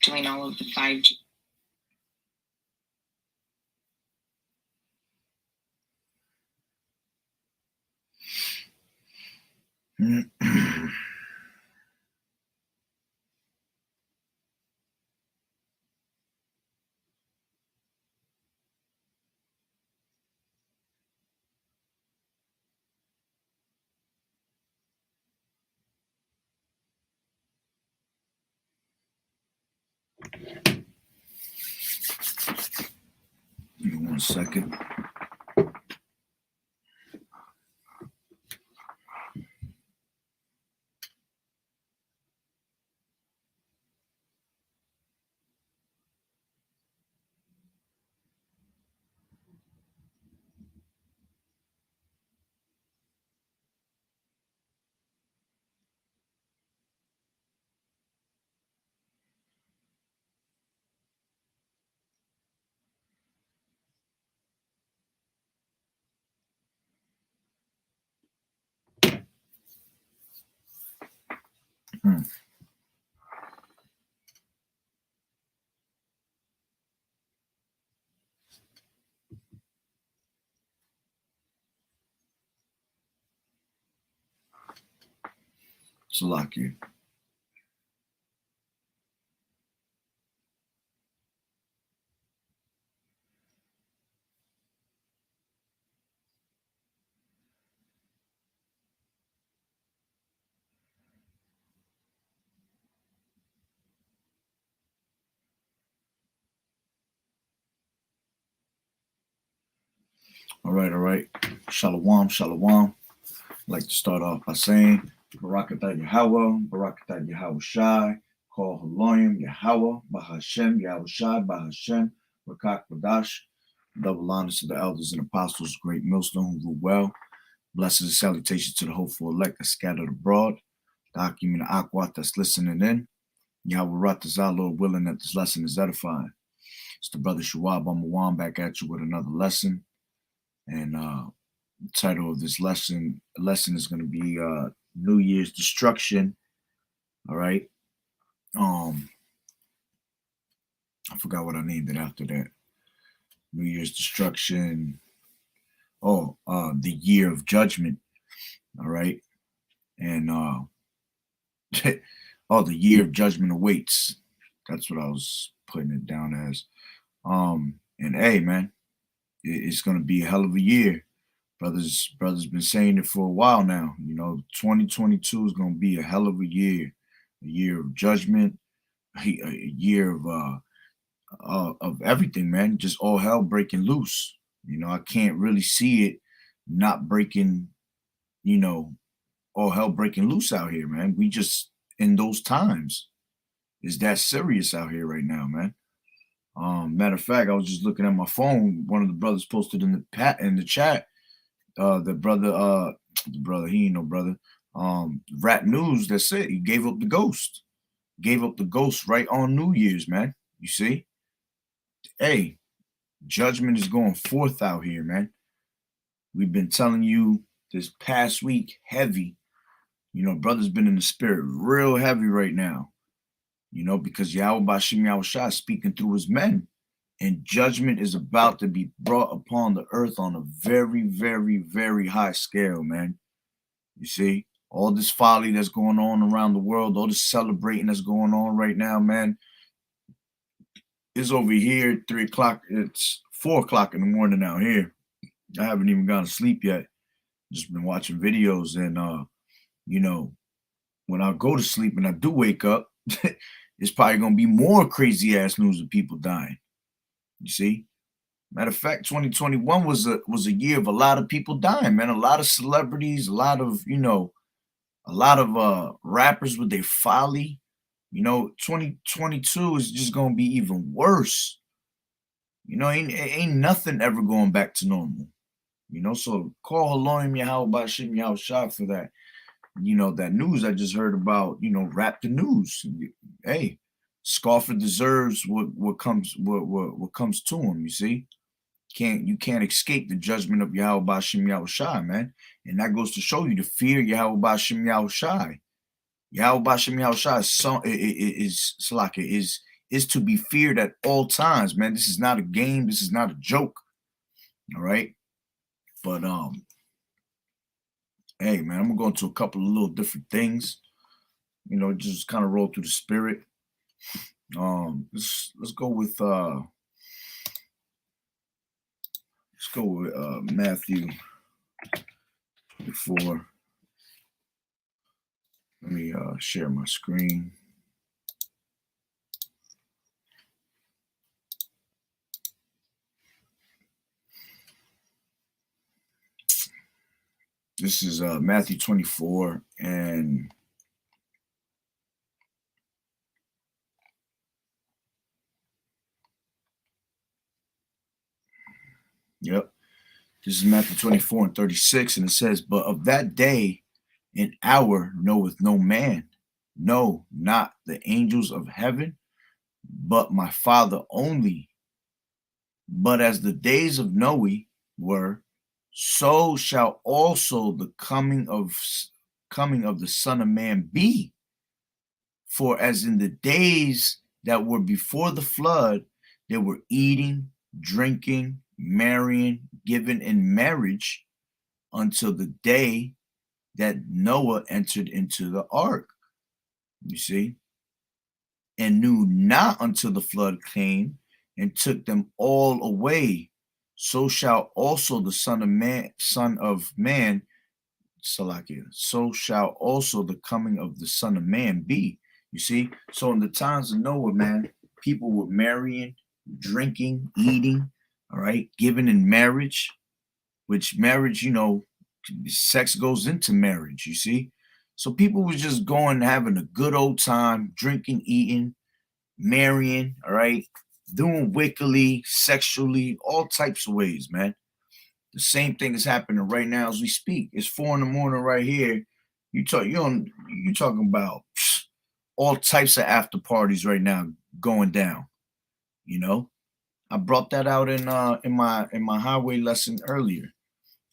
Doing all of the 5G. Give me 1 second. Salaki. All right. Shalom, shalom. I'd like to start off by saying, Barakatat Yahawah, Barakatat Yahweh Shai, Call Haloyim, Yahawah, Bahashem, Yahweh Shai, Bahashem, Rakak Badash. Double honors to the elders and apostles, great millstone who rule well. Blessings and salutations to the hopeful elect that scattered abroad. The Akim and the Akwat that's listening in. Yahweh Ratazah, Lord willing that this lesson is edifying. It's the brother Shawab Amawan back at you with another lesson. And the title of this lesson is going to be New Year's Destruction. All right. I forgot what I named it after that. New Year's Destruction. The Year of Judgment. All right. And the Year of Judgment awaits. That's what I was putting it down as. And hey, man, it's gonna be a hell of a year. Brothers been saying it for a while now. 2022 is gonna be a hell of a year of judgment, a year of everything, man. Just all hell breaking loose. I can't really see it not breaking. All hell breaking loose out here, man. We just in those times. It's that serious out here right now, man. Matter of fact, I was just looking at my phone. One of the brothers posted in the chat. The brother, he ain't no brother. Rat News, that's it. He gave up the ghost. Gave up the ghost right on New Year's, man. You see? Hey, judgment is going forth out here, man. We've been telling you this past week, heavy. Brother's been in the spirit real heavy right now. Because Yahweh Bashim Yahweh Shai is speaking through his men. And judgment is about to be brought upon the earth on a very, very, very high scale, man. You see? All this folly that's going on around the world, all this celebrating that's going on right now, man. It's over here, 3 o'clock. It's 4 o'clock in the morning out here. I haven't even gone to sleep yet. Just been watching videos. And, when I go to sleep and I do wake up, it's probably going to be more crazy ass news of people dying. You see? Matter of fact, 2021 was a year of a lot of people dying, man. A lot of celebrities, a lot of rappers with their folly. 2022 is just going to be even worse. Ain't nothing ever going back to normal. So call Haloim Yahweh Bashim Yahweh Shah for that. That news I just heard about, rap the news. Hey, Scoffer deserves what comes to him, you see? You can't escape the judgment of Yahweh Bashim Yahushai, man. And that goes to show you to fear Yahweh Bashim Yahushai. Yahweh Bashim Yahushai is to be feared at all times, man. This is not a game. This is not a joke. All right. But hey, man, I'm gonna go into a couple of little different things. You know, just kind of roll through the spirit. Let's go with Matthew 24. Let me share my screen. This is Matthew 24, and yep, this is Matthew 24 and 36, and it says, "But of that day and hour knoweth no man, no, not the angels of heaven, but my Father only. But as the days of Noe were, so shall also the coming of the Son of Man be. For as in the days that were before the flood, they were eating, drinking, marrying, giving in marriage, until the day that Noah entered into the ark. You see? And knew not until the flood came and took them all away. So shall also the Son of Man, Salakia, so shall also the coming of the Son of Man be." You see? So in the times of Noah, man, people were marrying, drinking, eating, all right, giving in marriage, which marriage, you know, sex goes into marriage, you see? So people was just going, having a good old time, drinking, eating, marrying, all right, doing wickedly, sexually, all types of ways, man. The same thing is happening right now as we speak. It's 4 in the morning right here. You talking about all types of after parties right now going down. You know, I brought that out in my highway lesson earlier.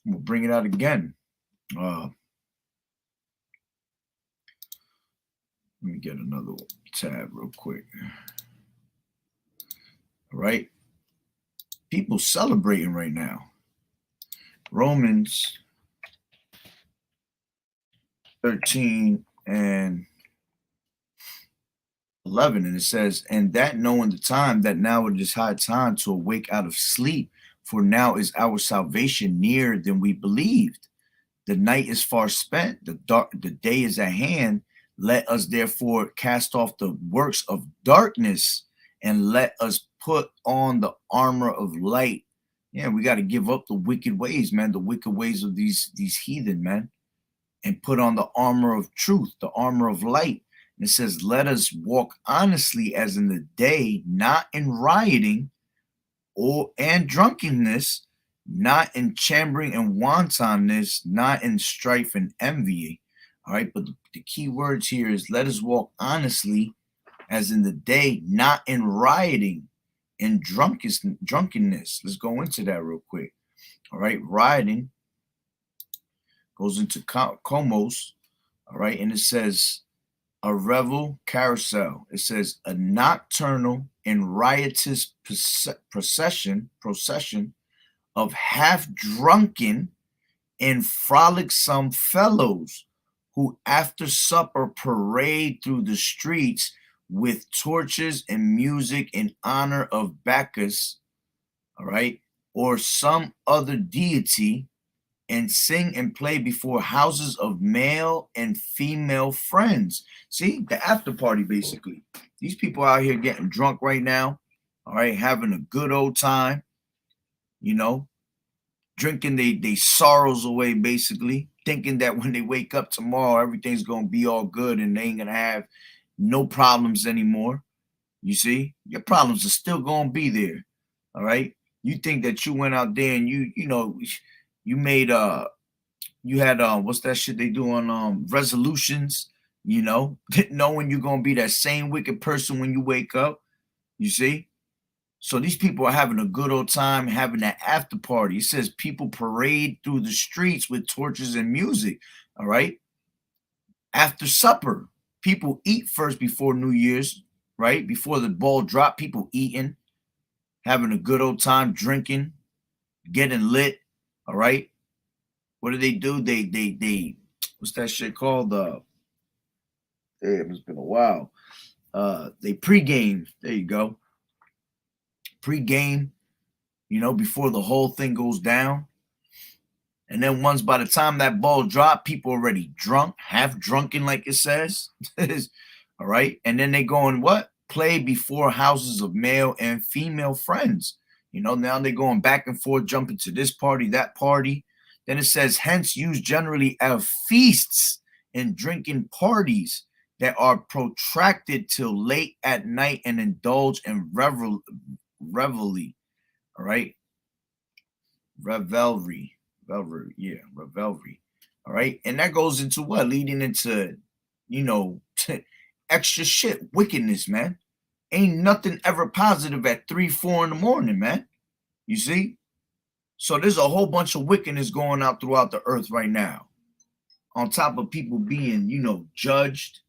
I'm gonna bring it out again. Let me get another tab real quick. All right, people celebrating right now. Romans 13 and 11, and it says, "And that knowing the time, that now it is high time to awake out of sleep, for now is our salvation nearer than we believed. The night is far spent, the day is at hand. Let us therefore cast off the works of darkness, and let us put on the armor of light." Yeah, we got to give up the wicked ways, man, the wicked ways of these heathen, man, and put on the armor of truth, the armor of light. And it says, "Let us walk honestly as in the day, not in rioting and drunkenness, not in chambering and wantonness, not in strife and envy." All right, but the key words here is, let us walk honestly as in the day, not in rioting and drunkenness. Let's go into that real quick. All right, rioting goes into komos. All right, and it says a revel, carousel. It says a nocturnal and riotous procession of half drunken and frolicsome fellows, who after supper parade through the streets with torches and music in honor of Bacchus, all right, or some other deity, and sing and play before houses of male and female friends. See, the after party, basically. These people out here getting drunk right now, all right, having a good old time, you know, drinking they sorrows away, basically, thinking that when they wake up tomorrow, everything's going to be all good and they ain't going to have no problems anymore. You see, your problems are still going to be there. All right. You think that you went out there and you made you had what's that shit they do on resolutions, you know, knowing you're going to be that same wicked person when you wake up. You see? So these people are having a good old time, having that after party. It says people parade through the streets with torches and music. All right. After supper, people eat first before New Year's, right? Before the ball drop, people eating, having a good old time, drinking, getting lit. All right. What do? They what's that shit called? Damn, it's been a while. They pregame. There you go. Pregame, before the whole thing goes down. And then once by the time that ball dropped, people already drunk, half drunken, like it says. All right. And then they go and what? Play before houses of male and female friends. Now they're going back and forth, jumping to this party, that party. Then it says, hence used generally as feasts and drinking parties that are protracted till late at night and indulge in revelry. All right. Revelry. Revelry. All right. And that goes into what? Leading into, extra shit, wickedness, man. Ain't nothing ever positive at 3, 4 in the morning, man. You see? So there's a whole bunch of wickedness going out throughout the earth right now. On top of people being, judged.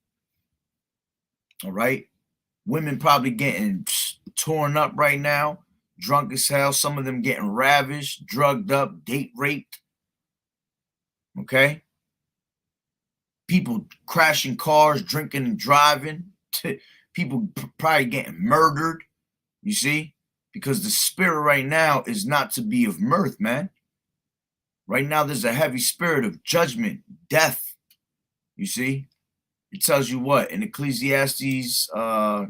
All right. Women probably getting torn up right now, drunk as hell. Some of them getting ravished, drugged up, date raped. Okay. People crashing cars, drinking and driving. People probably getting murdered. You see? Because the spirit right now is not to be of mirth, man. Right now, there's a heavy spirit of judgment, death. You see? It tells you what? In Ecclesiastes, is that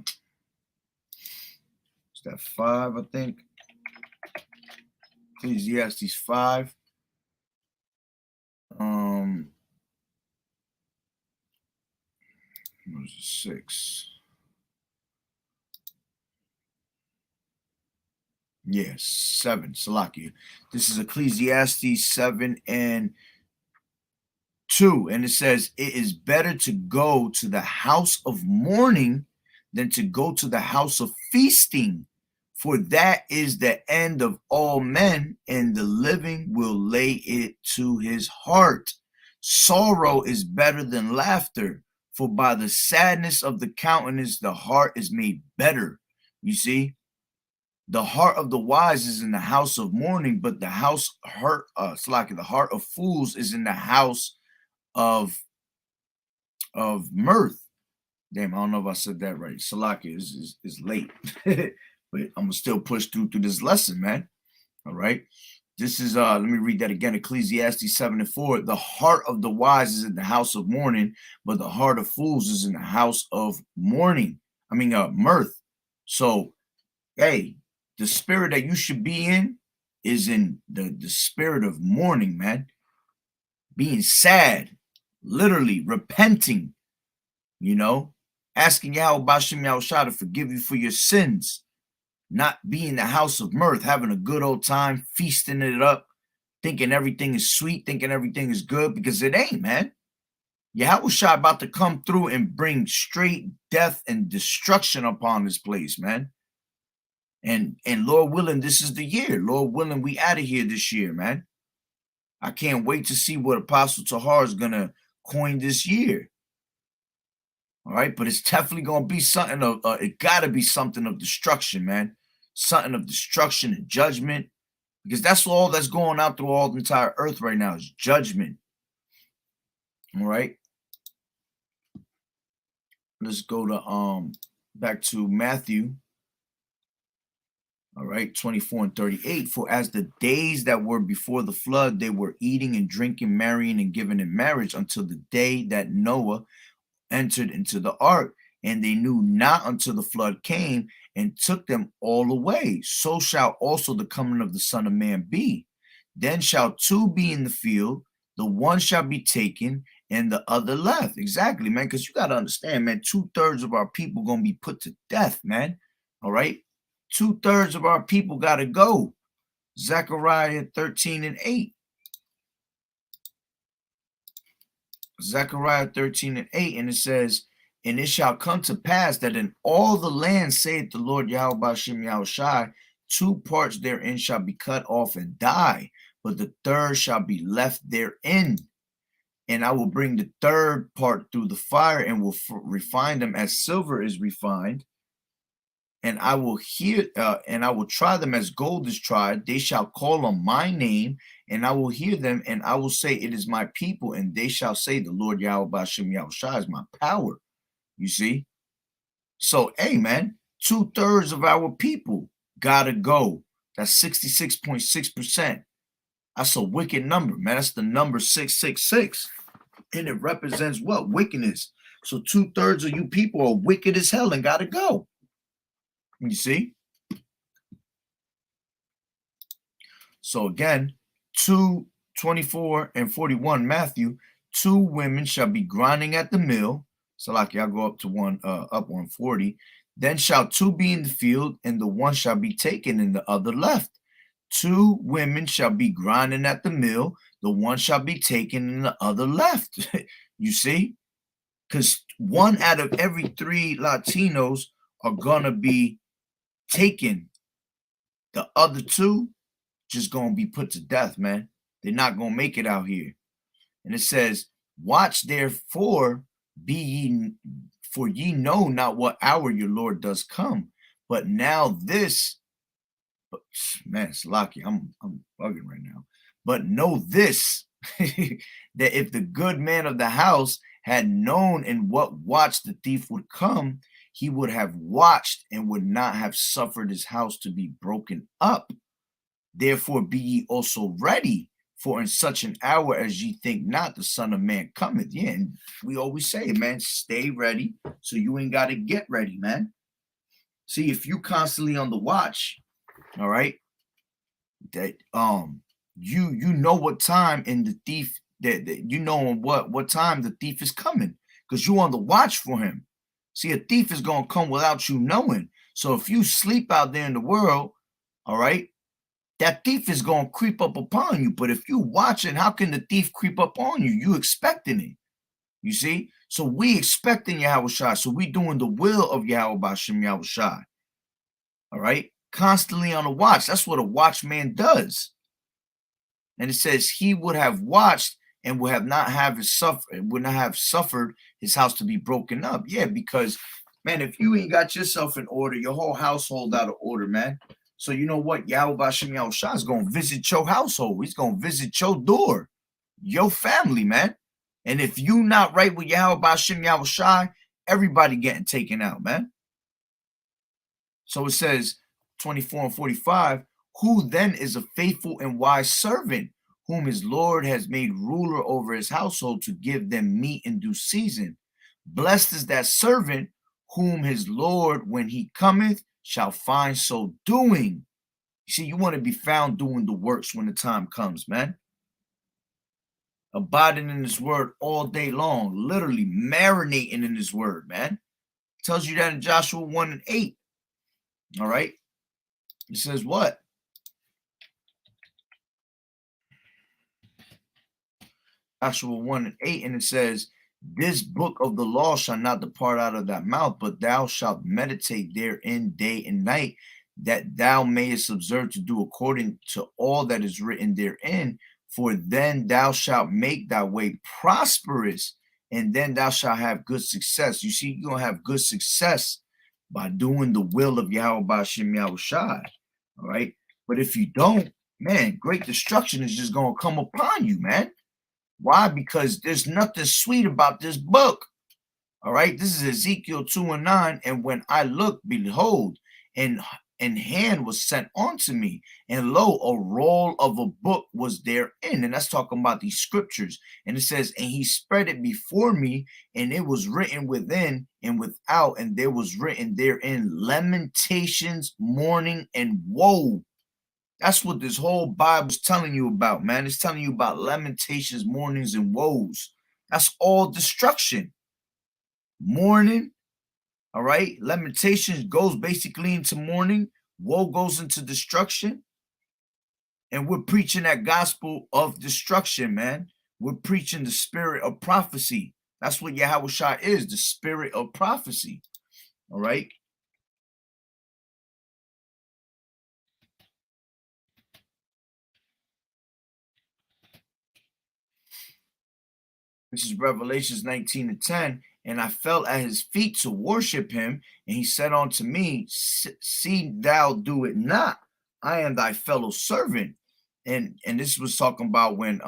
5, I think? Ecclesiastes 5. What was it, 6? Yes, 7. Salakia. This is Ecclesiastes 7 and 2. And it says, it is better to go to the house of mourning than to go to the house of feasting. For that is the end of all men, and the living will lay it to his heart. Sorrow is better than laughter, for by the sadness of the countenance, the heart is made better. You see? The heart of the wise is in the house of mourning, but the heart of fools is in the house of mirth. Damn, I don't know if I said that right. Salaki is late, but I'm gonna still push through this lesson, man. All right. This is let me read that again. Ecclesiastes 7 and 4. The heart of the wise is in the house of mourning, but the heart of fools is in the house of mourning. Mirth. So, hey, the spirit that you should be in is in the spirit of mourning, man. Being sad, literally repenting, asking Yahweh Bashem Yahushua to forgive you for your sins, not being the house of mirth, having a good old time, feasting it up, thinking everything is sweet, thinking everything is good, because it ain't, man. Yahushua about to come through and bring straight death and destruction upon this place, man. And Lord willing, this is the year. Lord willing, we out of here this year, man. I can't wait to see what Apostle Tahar is going to coin this year. All right, but it's definitely going to be something of, it got to be something of destruction, man. Something of destruction and judgment. Because that's all that's going out through all the entire earth right now is judgment. All right. Let's go to back to Matthew. All right, 24 and 38. For as the days that were before the flood, they were eating and drinking, marrying and giving in marriage until the day that Noah entered into the ark, and they knew not until the flood came and took them all away. So shall also the coming of the Son of Man be. Then shall two be in the field, the one shall be taken and the other left. Exactly, man, because you got to understand, man, 2/3 of our people going to be put to death, man. All right. 2/3 of our people got to go. Zechariah 13 and 8. Zechariah 13 and 8. And it says, And it shall come to pass that in all the land, saith the Lord Yahweh Ba'ashem Yahushai, 2 parts therein shall be cut off and die, but the third shall be left therein. And I will bring the third part through the fire and will refine them as silver is refined. And I will try them as gold is tried. They shall call on my name, and I will hear them, and I will say, it is my people, and they shall say, the Lord Yahweh Ba'ashem Yahushai is my power. You see? So, hey, man, 2/3 of our people gotta go. That's 66.6%. That's a wicked number, man. That's the number 666. And it represents what? Wickedness. So 2/3 of you people are wicked as hell and gotta go. You see? So again, 2:24 and 41, Matthew, 2 women shall be grinding at the mill. So like y'all go up to up 140. Then shall 2 be in the field, and the one shall be taken and the other left. 2 women shall be grinding at the mill, the one shall be taken and the other left. You see? Because 1 out of every 3 Latinos are gonna be taken. The other 2 just gonna be put to death, man. They're not gonna make it out here. And it says, watch therefore, for ye know not what hour your Lord does come. But now this, man, it's lucky. I'm bugging right now. But know this, that if the good man of the house had known in what watch the thief would come, he would have watched and would not have suffered his house to be broken up. Therefore be ye also ready, for in such an hour as ye think not, the Son of Man cometh. Yeah, and we always say, man, stay ready, so you ain't got to get ready, man. See, if you constantly on the watch, all right, that you know what time in the thief that you know what time the thief is coming, because you on the watch for him. See, a thief is gonna come without you knowing. So if you sleep out there in the world, all right, that thief is gonna creep up upon you. But if you watching, how can the thief creep up on you? You expecting it. You see? So we expecting Yahushua. So we doing the will of Yahweh Ba'ashem Yahushua. All right? Constantly on the watch. That's what a watchman does. And it says he would have watched and would not have suffered his house to be broken up. Yeah, because man, if you ain't got yourself in order, your whole household out of order, man. So you know what? Yahweh Ba'ashem Yahushua is gonna visit your household. He's gonna visit your door, your family, man. And if you not right with Yahweh Ba'ashem Yahushua, everybody getting taken out, man. So it says 24 and 45, who then is a faithful and wise servant, whom his Lord has made ruler over his household to give them meat in due season. Blessed is that servant whom his Lord, when he cometh, shall find so doing. You see, you want to be found doing the works when the time comes, man. Abiding in his word all day long, literally marinating in his word, man. It tells you that in Joshua 1 and 8. All right. It says what? Joshua 1 and 8, and it says, this book of the law shall not depart out of thy mouth, but thou shalt meditate therein day and night, that thou mayest observe to do according to all that is written therein. For then thou shalt make thy way prosperous, and then thou shalt have good success. You see, you're going to have good success by doing the will of Yahweh Ba'ashem Yahushai. All right. But if you don't, man, great destruction is just going to come upon you, man. Why? Because there's nothing sweet about this book. All right. This is Ezekiel 2 and 9. And when I looked, behold, and hand was sent unto me, and lo, a roll of a book was therein. And that's talking about these scriptures. And it says, and he spread it before me, and it was written within and without, and there was written therein lamentations, mourning, and woe. That's what this whole Bible is telling you about, man. It's telling you about lamentations, mournings, and woes. That's all destruction. Mourning, all right? Lamentations goes basically into mourning. Woe goes into destruction. And we're preaching that gospel of destruction, man. We're preaching the spirit of prophecy. That's what Yahawashi is, the spirit of prophecy. All right. This is Revelations 19:10. And I fell at his feet to worship him. And he said unto me, see thou do it not. I am thy fellow servant. And this was talking about when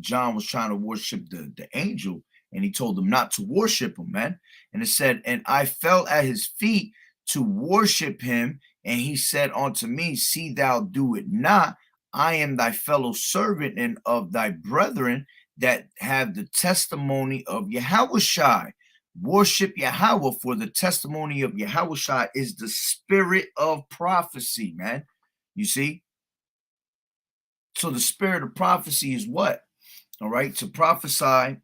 John was trying to worship the angel, and he told him not to worship him, man. And it said, and I fell at his feet to worship him, and he said unto me, see thou do it not. I am thy fellow servant and of thy brethren that have the testimony of Yahawashi. Worship Yahweh, for the testimony of Yahawashi is the spirit of prophecy, man. You see? So the spirit of prophecy is what? All right, to prophesy,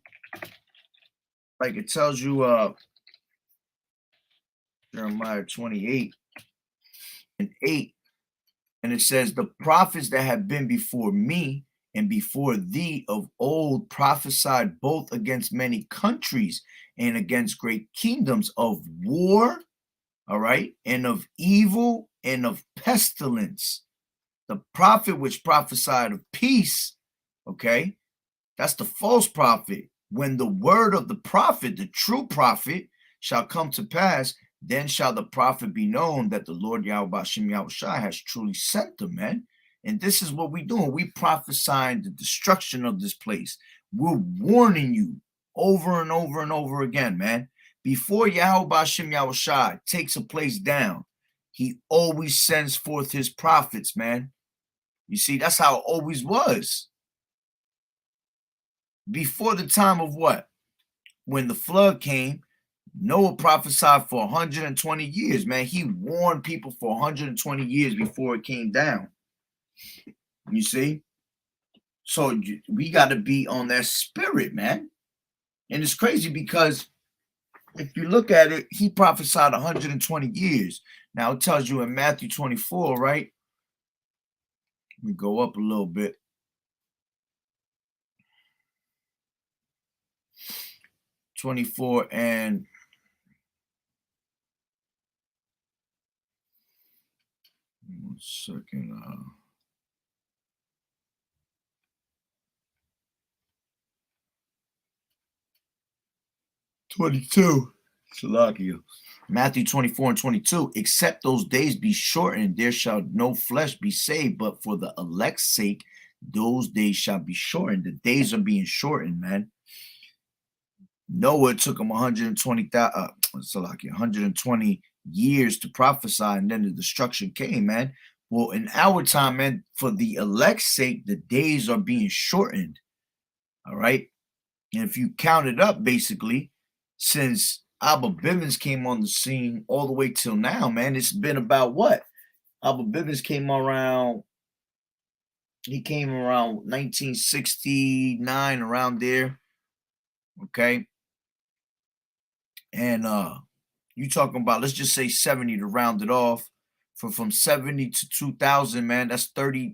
like it tells you, Jeremiah 28:8, and it says, the prophets that have been before me and before thee of old prophesied both against many countries and against great kingdoms, of war, all right, and of evil and of pestilence. The prophet which prophesied of peace, okay, that's the false prophet. When the word of the prophet, the true prophet, shall come to pass, then shall the prophet be known that the Lord Yahweh Yahawashi has truly sent them, man. And this is what we're doing. We prophesying the destruction of this place. We're warning you over and over and over again, man. Before Yahweh Yahawashi takes a place down, he always sends forth his prophets, man. You see, that's how it always was. Before the time of what? When the flood came, Noah prophesied for 120 years, man. He warned people for 120 years before it came down. You see? So we got to be on that spirit, man. And it's crazy because if you look at it, he prophesied 120 years. Now it tells you in Matthew 24, right? Let me go up a little bit. 24 and 1 second. 22. Salakia. Matthew 24:22. Except those days be shortened, there shall no flesh be saved, but for the elect's sake, those days shall be shortened. The days are being shortened, man. Noah took him 120 years to prophesy, and then the destruction came, man. Well, in our time, man, for the elect's sake, the days are being shortened. All right. And if you count it up, basically, since Abba Bivens came on the scene all the way till now, man, it's been about what? Abba Bivens came around, he came around 1969, around there. Okay. And you talking about, let's just say 70 to round it off. From 70 to 2000, man, that's 30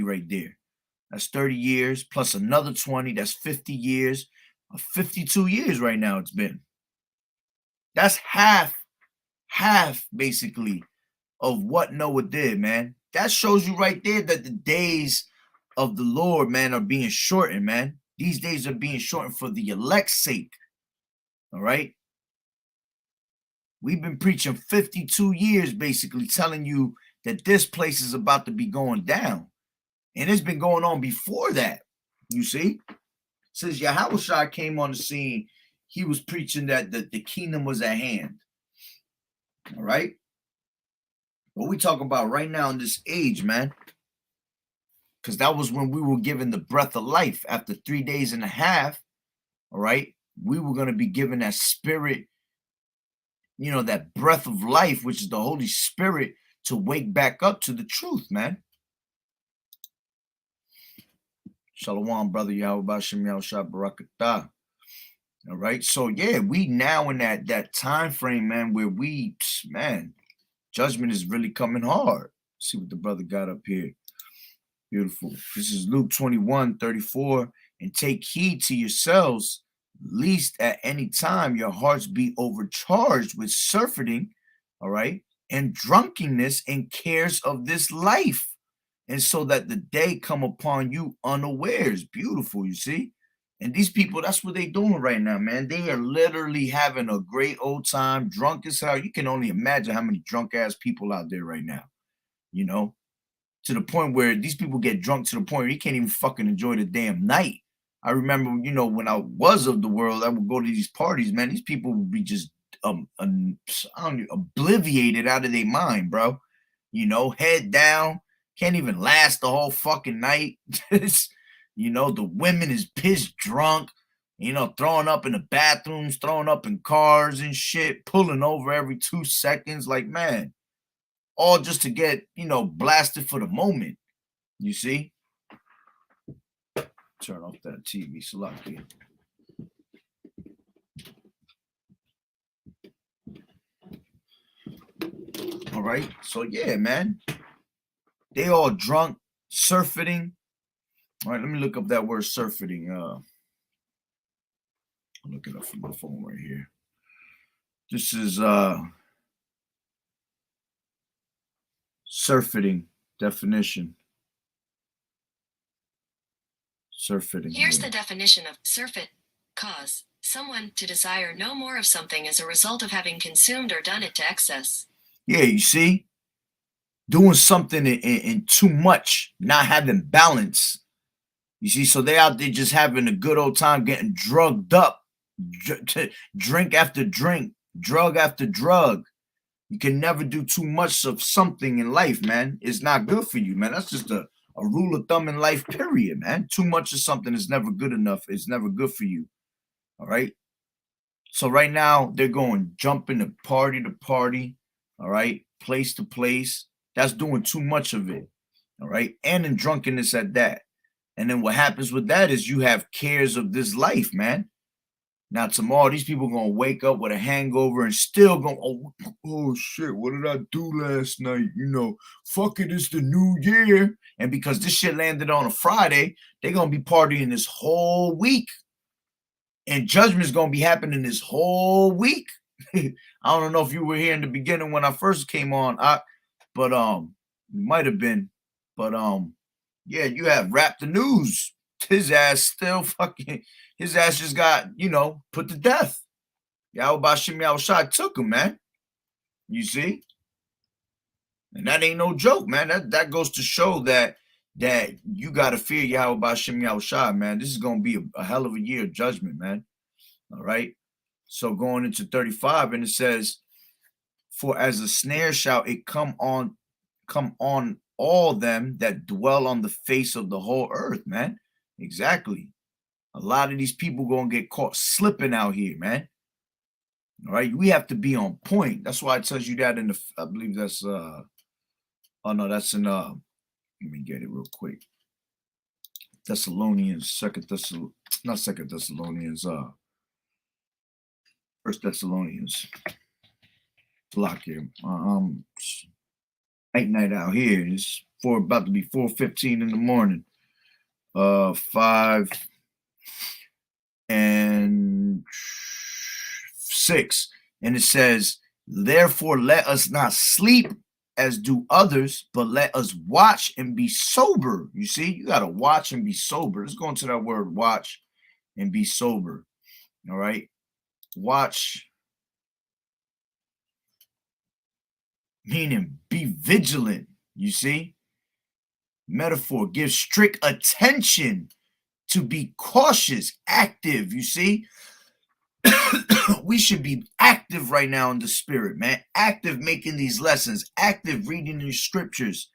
right there. That's 30 years plus another 20, that's 50 years. 52 years right now it's been. That's half basically of what Noah did, man. That shows you right there that the days of the Lord, man, are being shortened, man. These days are being shortened for the elect's sake. All right. We've been preaching 52 years, basically telling you that this place is about to be going down. And it's been going on before that. You see? Since Yahawashi came on the scene, he was preaching that the kingdom was at hand. All right? What we talking about right now in this age, man? Because that was when we were given the breath of life. After 3 days and a half, all right, we were going to be given that spirit, you know, that breath of life, which is the Holy Spirit, to wake back up to the truth, man. Shalom, brother Yahweh Bashem Yahushua Barakatah. All right. So yeah, we now in that time frame, man, where we, man, judgment is really coming hard. See what the brother got up here. Beautiful. This is Luke 21:34. and take heed to yourselves, lest at any time your hearts be overcharged with surfeiting, all right, and drunkenness and cares of this life, and so that the day come upon you unawares. Beautiful, you see. And these people, that's what they doing right now, man. They are literally having a great old time, drunk as hell. You can only imagine how many drunk ass people out there right now, you know, to the point where these people get drunk to the point where you can't even fucking enjoy the damn night. I remember, you know, when I was of the world, I would go to these parties, man. These people would be just obliviated out of their mind, bro. You know, head down, can't even last the whole fucking night. You know, the women is pissed drunk, you know, throwing up in the bathrooms, throwing up in cars and shit, pulling over every 2 seconds. Like, man, all just to get, you know, blasted for the moment. You see? Turn off that TV, Salaki. All right. So yeah, man. They all drunk, surfeiting. All right, let me look up that word surfeiting. I'll look it up from my phone right here. This is surfeiting definition. Surfeiting. Here's the definition of surfeit. Cause someone to desire no more of something as a result of having consumed or done it to excess. Yeah, you see? Doing something in too much, not having balance. You see, so they out there just having a good old time getting drugged up, drink after drink, drug after drug. You can never do too much of something in life, man. It's not good for you, man. That's just a rule of thumb in life, period, man. Too much of something is never good enough. It's never good for you. All right. So right now they're going jumping to party, all right, place to place. That's doing too much of it. All right. And in drunkenness at that. And then what happens with that is you have cares of this life, man. Now tomorrow, these people gonna wake up with a hangover and still go, oh shit, what did I do last night? You know, fuck it, it's the new year. And because this shit landed on a Friday, they're gonna be partying this whole week. And judgment's gonna be happening this whole week. I don't know if you were here in the beginning when I first came on, but might have been. But yeah, you have Rap the News. His ass still fucking, his ass just got, you know, put to death. YAHAWAH'S took him, man. You see? And that ain't no joke, man. That goes to show that you got to fear YAHAWAH'S, man. This is going to be a hell of a year of judgment, man. All right? So going into 35, and it says, for as a snare shall it come on all them that dwell on the face of the whole earth, man. Exactly. A lot of these people gonna get caught slipping out here, man. All right, we have to be on point. That's why it tells you that in the, I believe that's oh no, that's in let me get it real quick. Thessalonians, not Second Thessalonians, First Thessalonians. Lock here. Night out here. It's about to be 4:15 in the morning. 5 and 6, and it says, therefore let us not sleep as do others, but let us watch and be sober. You see, you got to watch and be sober. Let's go into that word, watch and be sober. All right, watch meaning be vigilant. You see, metaphor, give strict attention, to be cautious, active. You see, we should be active right now in the spirit, man. Active making these lessons, active reading these scriptures,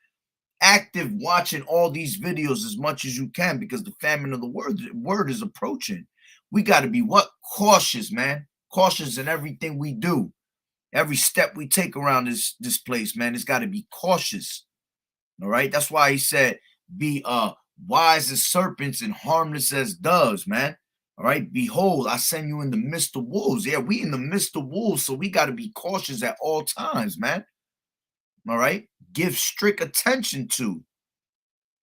active watching all these videos as much as you can, because the famine of the word is approaching. We got to be what? Cautious, man. Cautious in everything we do. Every step we take around this place, man, it's got to be cautious. All right. That's why he said, be wise as serpents and harmless as doves, man. All right. Behold, I send you in the midst of wolves. Yeah, we in the midst of wolves, so we got to be cautious at all times, man. All right. Give strict attention to.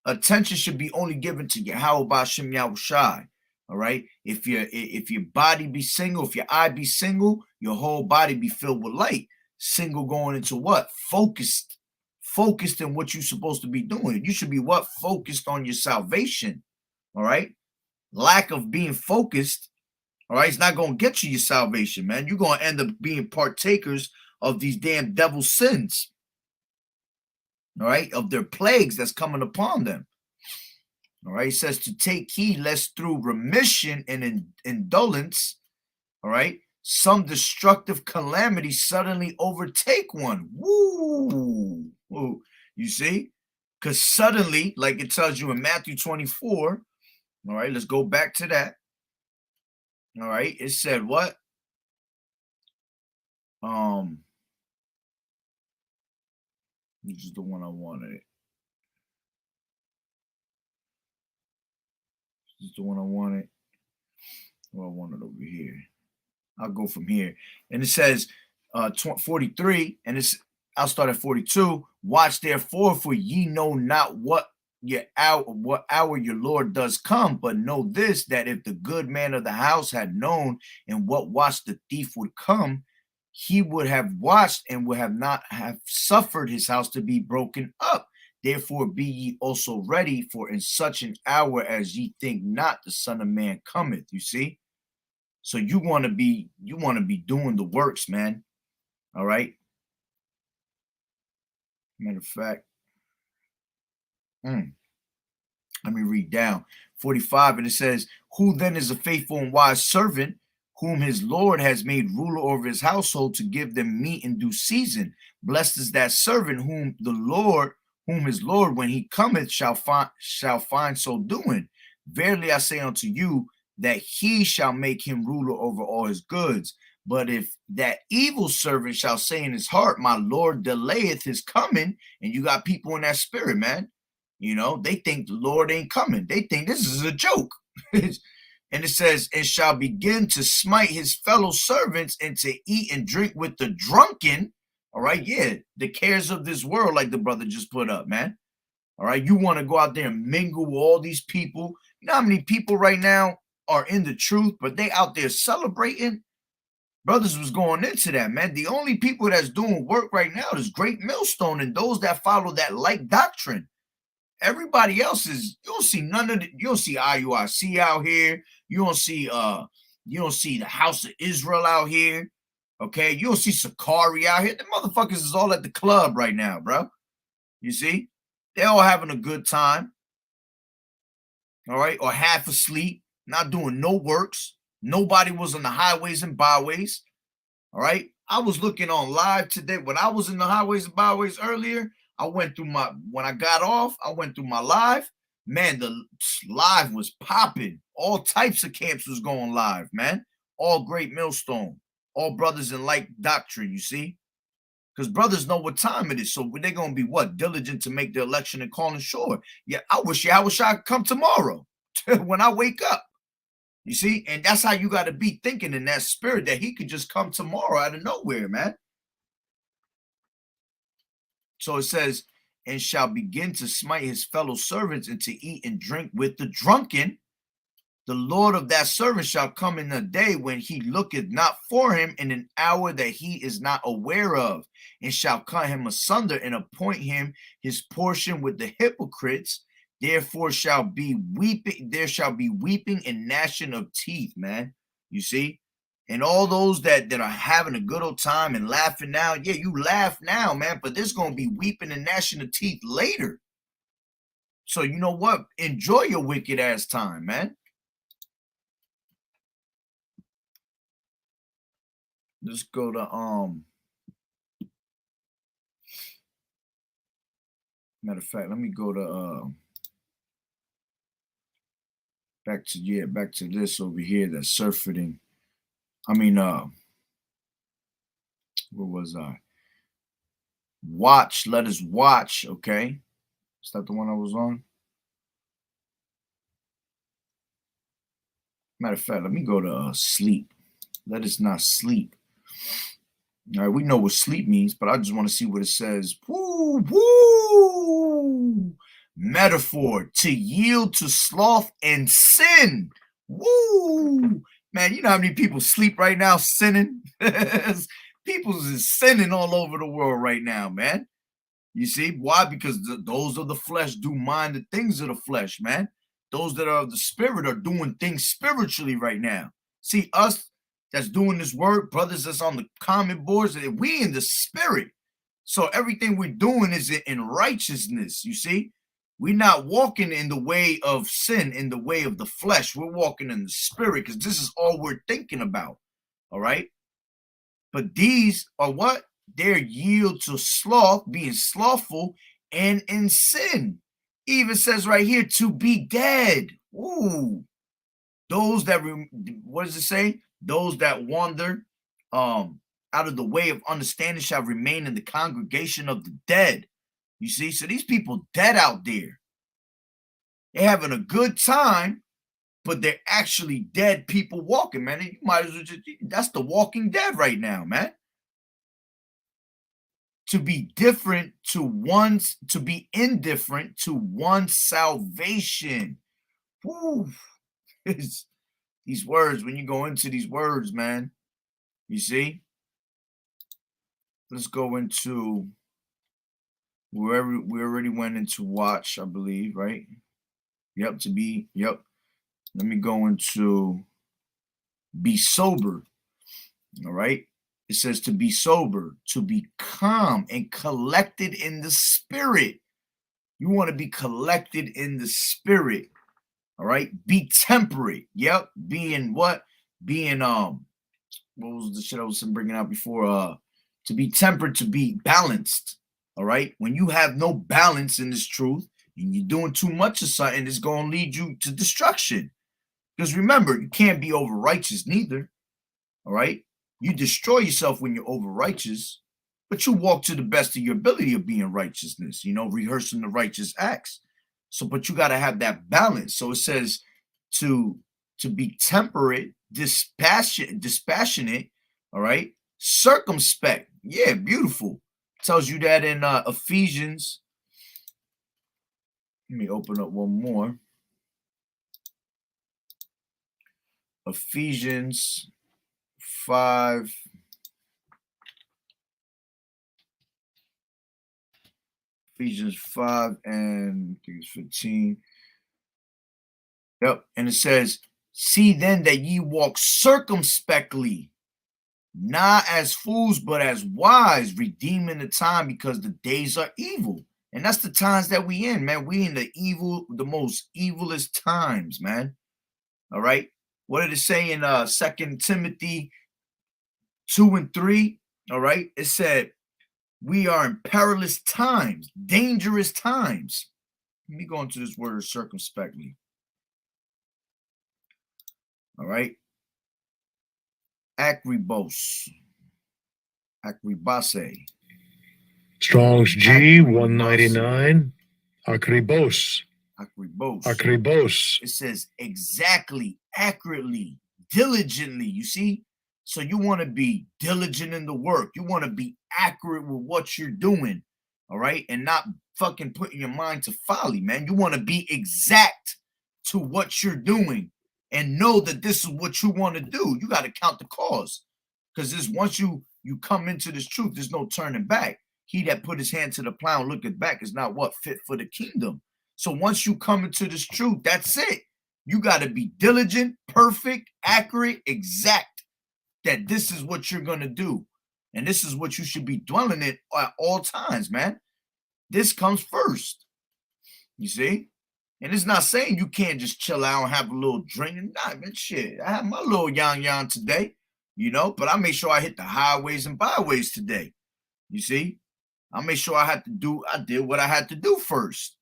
Attention should be only given to YAHAWAH'S. All right. If your body be single, if your eye be single, your whole body be filled with light. Single going into what? Focused. Focused in what you're supposed to be doing. You should be what? Focused on your salvation. All right. Lack of being focused, all right, it's not going to get you your salvation, man. You're going to end up being partakers of these damn devil sins, all right, of their plagues that's coming upon them. All right, it says to take heed lest through remission and indolence, all right, some destructive calamity suddenly overtake one. Woo! Woo. You see? Because suddenly, like it tells you in Matthew 24, all right, let's go back to that. All right, it said what? This is the one I wanted. This is the one I wanted. Well, I want it over here. I'll go from here. And it says 43, and I'll start at 42. Watch therefore, for ye know not what hour your Lord does come, but know this, that if the good man of the house had known in what watch the thief would come, he would have watched and would have not have suffered his house to be broken up. Therefore be ye also ready, for in such an hour as ye think not, the Son of Man cometh. You see? So you want to be doing the works, man. All right. Matter of fact, let me read down 45, and it says, who then is a faithful and wise servant, whom his Lord has made ruler over his household to give them meat in due season? Blessed is that servant whom his Lord, when he cometh, shall find so doing. Verily I say unto you, that he shall make him ruler over all his goods. But if that evil servant shall say in his heart, my Lord delayeth his coming, and you got people in that spirit, man, you know, they think the Lord ain't coming. They think this is a joke. And it says, and shall begin to smite his fellow servants, and to eat and drink with the drunken. All right, yeah, the cares of this world, like the brother just put up, man. All right, you want to go out there and mingle with all these people. You know how many people right now are in the truth, but they out there celebrating? Brothers was going into that, man. The only people that's doing work right now is Great Millstone and those that follow that like doctrine. Everybody else is, you don't see none of it. You don't see IUIC out here. You don't see the House of Israel out here. Okay, you don't see Sakari out here. The motherfuckers is all at the club right now, bro. You see? They're all having a good time. All right, or half asleep, not doing no works. Nobody was on the highways and byways. All right. I was looking on live today. When I was in the highways and byways earlier, when I got off, I went through my live. Man, the live was popping. All types of camps was going live, man. All Great Millstone. All brothers in like doctrine, you see? Because brothers know what time it is. So they're going to be what? Diligent to make the election and calling sure. Yeah, I wish I could come tomorrow when I wake up. You see? And that's how you got to be thinking in that spirit, that he could just come tomorrow out of nowhere, man. So it says, and shall begin to smite his fellow servants, and to eat and drink with the drunken. The Lord of that servant shall come in a day when he looketh not for him, in an hour that he is not aware of, and shall cut him asunder, and appoint him his portion with the hypocrites. Therefore there shall be weeping and gnashing of teeth, man. You see? And all those that are having a good old time and laughing now, yeah, you laugh now, man, but there's going to be weeping and gnashing of teeth later. So you know what? Enjoy your wicked ass time, man. Let's go to matter of fact, let me go to back to this over here, that surfeiting. I mean, where was I? Watch, let us watch, okay? Is that the one I was on? Matter of fact, let me go to sleep. Let us not sleep. All right, we know what sleep means, but I just want to see what it says. Woo, woo! Metaphor, to yield to sloth and sin. Woo! Man, you know how many people sleep right now sinning? People is sinning all over the world right now, man. You see? Why? Because those of the flesh do mind the things of the flesh, man. Those that are of the spirit are doing things spiritually right now. See, us that's doing this work, brothers that's on the comment boards, we in the spirit. So everything we're doing is in righteousness, you see? We're not walking in the way of sin, in the way of the flesh. We're walking in the spirit because this is all we're thinking about, all right? But these are what? They're yield to sloth, being slothful, and in sin. Even says right here, to be dead. Ooh. Those that, what does it say? Those that wander out of the way of understanding shall remain in the congregation of the dead. You see? So these people dead out there. They're having a good time, but they're actually dead people walking, man. You might as well just, that's the walking dead right now, man. To be different to one's, to be indifferent to one's salvation. Woo. These words, when you go into these words, man, you see? Let's go into wherever we already went into watch, I believe, right? Yep, to be, yep. Let me go into be sober. All right. It says to be sober, to be calm and collected in the spirit. You want to be collected in the spirit. All right. Be temperate. Yep. Being what? Being what was the shit I was bringing out before? To be tempered, to be balanced. All right. When you have no balance in this truth and you're doing too much of something, it's going to lead you to destruction. Because remember, you can't be over righteous neither. All right. You destroy yourself when you're over righteous, but you walk to the best of your ability of being righteousness, you know, rehearsing the righteous acts. So, but you got to have that balance. So it says to be temperate, dispassionate, all right, circumspect. Yeah, beautiful. It tells you that in Ephesians. Let me open up one more. Ephesians 5. Ephesians 5 and I think it's 15. Yep. And it says, see then that ye walk circumspectly, not as fools, but as wise, redeeming the time because the days are evil. And that's the times that we in, man. We in the evil, the most evilest times, man. All right. What did it say in 2 Timothy 2 and 3? All right. It said, we are in perilous times, dangerous times. Let me go into this word circumspectly. All right. Akribos. Akribase. Strong's G 199. Akribos. Akribos. Akribos. It says exactly, accurately, diligently. You see? So you want to be diligent in the work. You want to be accurate with what you're doing. All right. And not fucking putting your mind to folly, man. You want to be exact to what you're doing and know that this is what you want to do. You got to count the cost. Because this once you come into this truth, there's no turning back. He that put his hand to the plow and looketh back is not what? Fit for the kingdom. So once you come into this truth, that's it. You got to be diligent, perfect, accurate, exact. That this is what you're going to do. And this is what you should be dwelling in at all times, man. This comes first. You see? And it's not saying you can't just chill out and have a little drink. Nah, man, shit. I had my little yan today, you know, but I made sure I hit the highways and byways today. You see? I made sure I did what I had to do first.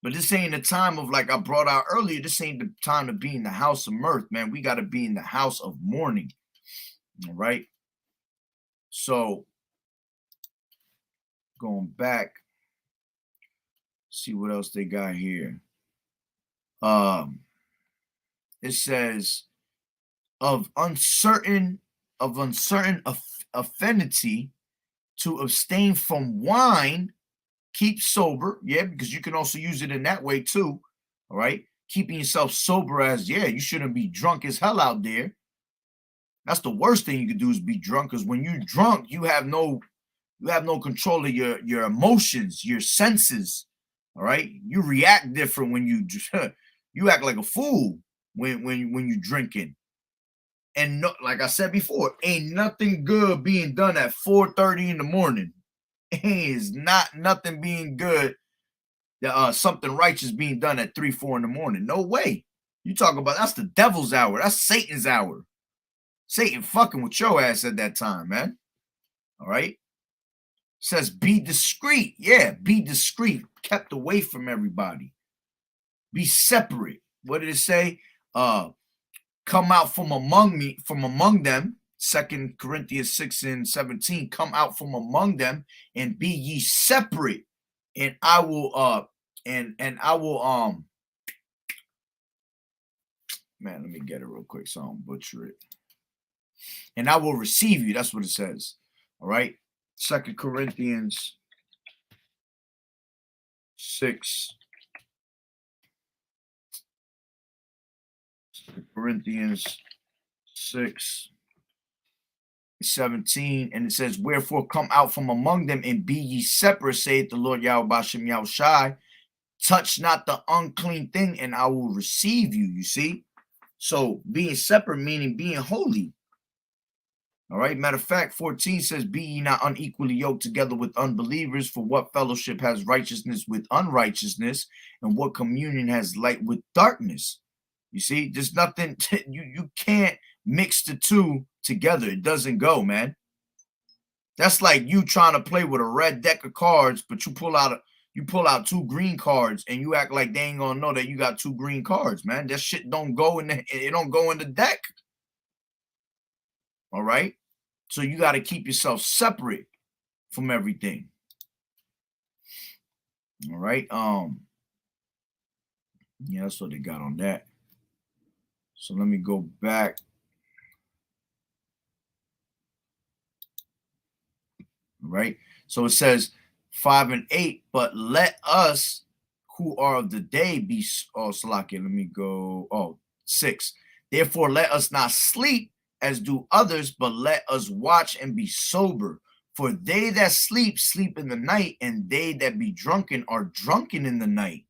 But this ain't the time of, like I brought out earlier, this ain't the time to be in the house of mirth, man. We got to be in the house of mourning. All right. So going back, see what else they got here. It says of uncertain affinity to abstain from wine, keep sober. Yeah, because you can also use it in that way too. All right. keeping yourself sober as, yeah, you shouldn't be drunk as hell out there. That's the worst thing you could do is be drunk, because when you're drunk, you have no control of your emotions, your senses. All right, you react different when you act like a fool when you're drinking. And no, like I said before, ain't nothing good being done at 4:30 in the morning. Is not nothing being good. Something righteous being done at 3, 4 in the morning. No way. You talk about, that's the devil's hour. That's Satan's hour. Satan fucking with your ass at that time, man. All right. Says be discreet. Yeah, be discreet. Kept away from everybody. Be separate. What did it say? Come out from among them. 2 Corinthians 6:17. Come out from among them and be ye separate. And I will man, let me get it real quick so I don't butcher it. And I will receive you. That's what it says. All right. 2 Corinthians 6. 2 Corinthians 6:17, and it says, wherefore come out from among them and be ye separate, saith the Lord Yahweh Bashem Yahushai. Touch not the unclean thing, and I will receive you. You see? So being separate meaning being holy. All right. Matter of fact, 14 says, be ye not unequally yoked together with unbelievers, for what fellowship has righteousness with unrighteousness, and what communion has light with darkness? You see, there's nothing, you can't mix the two together. It doesn't go, man. That's like you trying to play with a red deck of cards, but you pull out 2 green cards and you act like they ain't gonna know that you got 2 green cards, man. That shit don't go in it don't go in the deck. All right. So you got to keep yourself separate from everything. All right. Yeah, that's what they got on that. So let me go back. All right. So it says 5 and 8, but let us who are of the day be, Salakia, let me go, 6. Therefore, let us not sleep as do others, but let us watch and be sober. For they that sleep, sleep in the night, and they that be drunken are drunken in the night.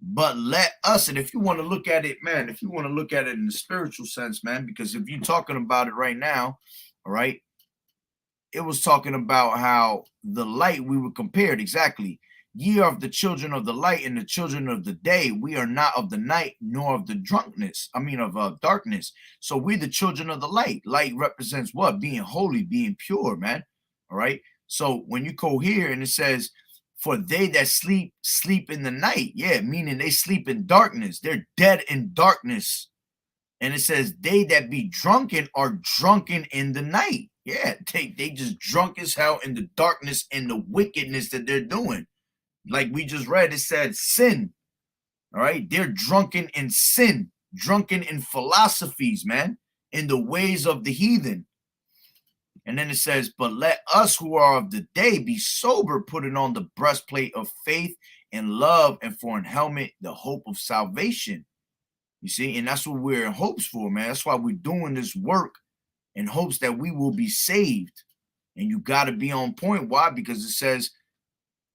But let us, and if you want to look at it, man, if you want to look at it in the spiritual sense, man, because if you're talking about it right now, all right, it was talking about how the light, we were compared exactly. Ye are of the children of the light and the children of the day. We are not of the night nor of the of darkness. So we're the children of the light. Light represents what? Being holy, being pure, man. All right. So when you go here and it says, for they that sleep, sleep in the night. Yeah, meaning they sleep in darkness. They're dead in darkness. And it says, they that be drunken are drunken in the night. Yeah, they just drunk as hell in the darkness and the wickedness that they're doing. Like we just read, it said sin. All right. They're drunken in sin, drunken in philosophies, man, in the ways of the heathen. And then it says, but let us who are of the day be sober, putting on the breastplate of faith and love, and for an helmet, the hope of salvation. You see, and that's what we're in hopes for, man. That's why we're doing this work in hopes that we will be saved. And you got to be on point. Why? Because it says,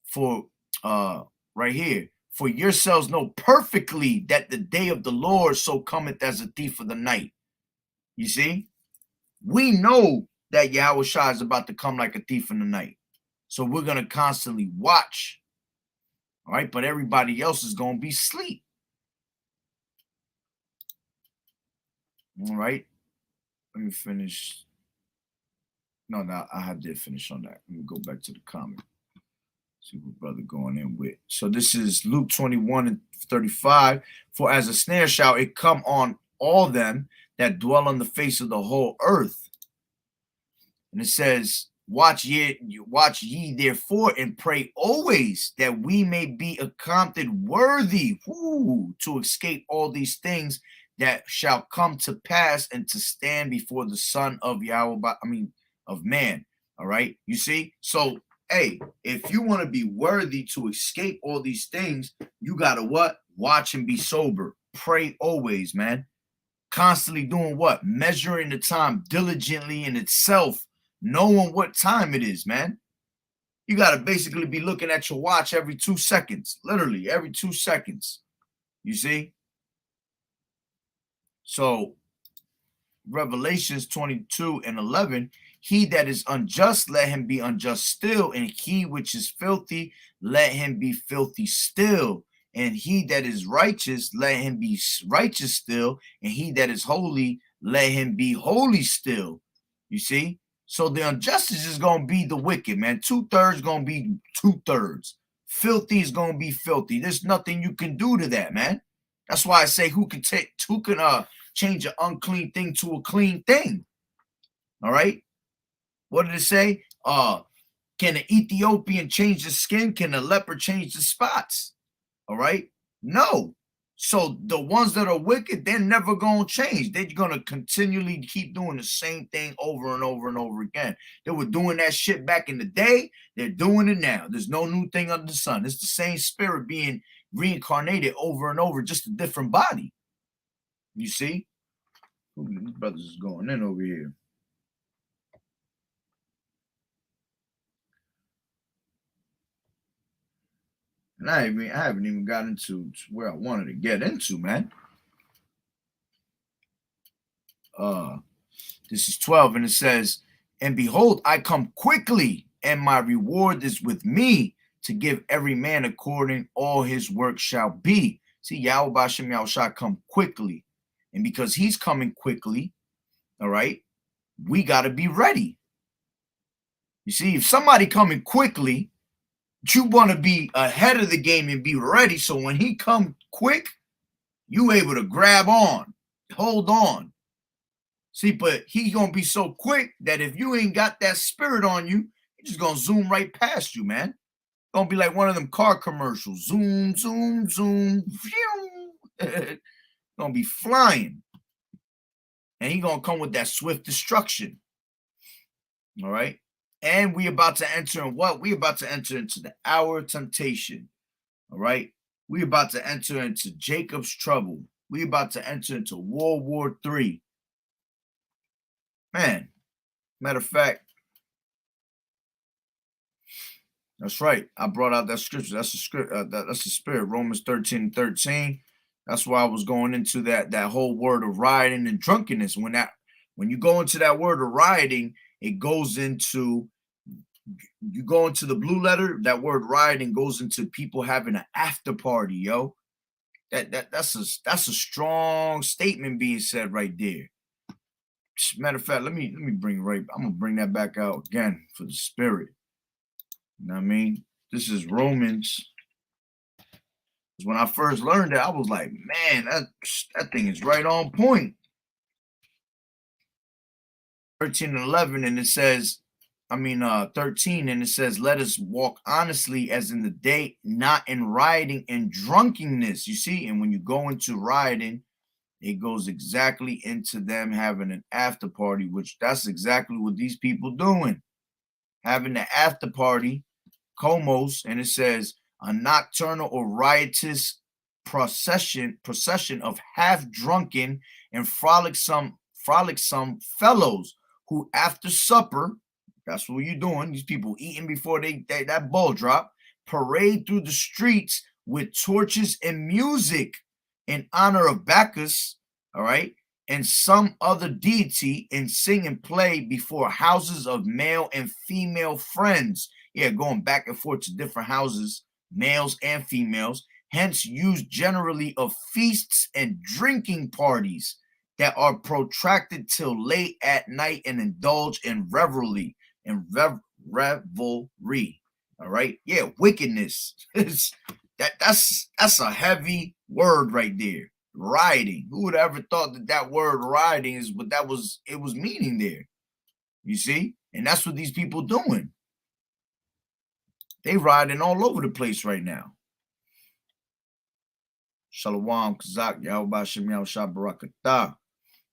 for right here, for yourselves know perfectly that the day of the Lord so cometh as a thief of the night. You see, we know that Yahawashi is about to come like a thief in the night. So we're going to constantly watch. All right. But everybody else is going to be asleep. All right. Let me finish. No, I did finish on that. Let me go back to the comment. See what brother going in with. So this is Luke 21:35. For as a snare shall it come on all them that dwell on the face of the whole earth. And it says, watch ye therefore and pray always that we may be accounted worthy to escape all these things that shall come to pass and to stand before the Son of Yahweh, of man. All right. You see? So, hey, if you want to be worthy to escape all these things, you got to what? Watch and be sober. Pray always, man. Constantly doing what? Measuring the time diligently in itself, knowing what time it is, man. You got to basically be looking at your watch every 2 seconds, literally every 2 seconds. You see? So, Revelations 22:11, he that is unjust, let him be unjust still, and he which is filthy, let him be filthy still. And he that is righteous, let him be righteous still, and he that is holy, let him be holy still. You see? So the injustice is going to be the wicked, man. 2/3 going to be 2/3. Filthy is going to be filthy. There's nothing you can do to that, man. That's why I say who can change an unclean thing to a clean thing. All right? What did it say? Can an Ethiopian change the skin? Can a leopard change the spots? All right? No. So the ones that are wicked, they're never going to change. They're going to continually keep doing the same thing over and over and over again. They were doing that shit back in the day. They're doing it now. There's no new thing under the sun. It's the same spirit being reincarnated over and over, just a different body. You see? These brothers is going in over here. And I haven't even gotten to where I wanted to get into, man. This is 12, and it says, and behold, I come quickly, and my reward is with me to give every man according all his work shall be. See, Yahweh B'Shem Yahushua come quickly. And because he's coming quickly, all right, we got to be ready. You see, if somebody coming quickly, you want to be ahead of the game and be ready. So when he come quick, you able to grab on, hold on. See, but he's going to be so quick that if you ain't got that spirit on you, he's just going to zoom right past you, man. Going to be like one of them car commercials. Zoom, zoom, zoom. Going to be flying. And he going to come with that swift destruction. All right. And we about to enter in what? We about to enter into the hour of temptation. All right. We about to enter into Jacob's trouble. We about to enter into World War III. Man, matter of fact, that's right. I brought out that scripture. That's a script. That's the spirit. Romans 13:13. That's why I was going into that whole word of rioting and drunkenness. When you go into that word of rioting, it goes into, you go into the blue letter. That word rioting goes into people having an after party, yo. That's a strong statement being said right there. Matter of fact, let me bring I'm gonna bring that back out again for the spirit. You know what I mean? This is Romans. When I first learned it, I was like, man, that thing is right on point. 13:11, and it says, 13, and it says, let us walk honestly as in the day, not in rioting and drunkenness. You see, and when you go into rioting, it goes exactly into them having an after party, which that's exactly what these people doing. Having the after party, Comos, and it says a nocturnal or riotous procession of half-drunken and frolicsome fellows who after supper, that's what you're doing, these people eating before that ball drop, parade through the streets with torches and music in honor of Bacchus, all right, and some other deity, and sing and play before houses of male and female friends. Yeah, going back and forth to different houses, males and females, hence used generally of feasts and drinking parties that are protracted till late at night and indulge in revelry and revelry. All right, yeah, wickedness. That's a heavy word right there. Rioting. Who would have ever thought that word rioting is what it was meaning there? You see, and that's what these people doing. They riding all over the place right now. Shalom, Kazak, Yahweh B'Shem Yahushua Barakatah.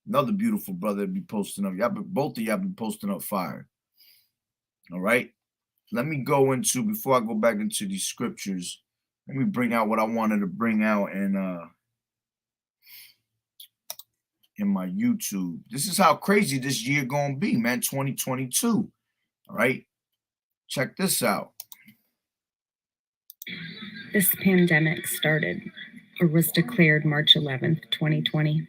Another beautiful brother be posting up. Both of y'all be posting up fire. All right. Let me go into, before I go back into these scriptures, Let me bring out what I wanted to bring out in my YouTube. This is how crazy this year gonna be, man. 2022. All right. Check this out. This pandemic started or was declared March 11th, 2020.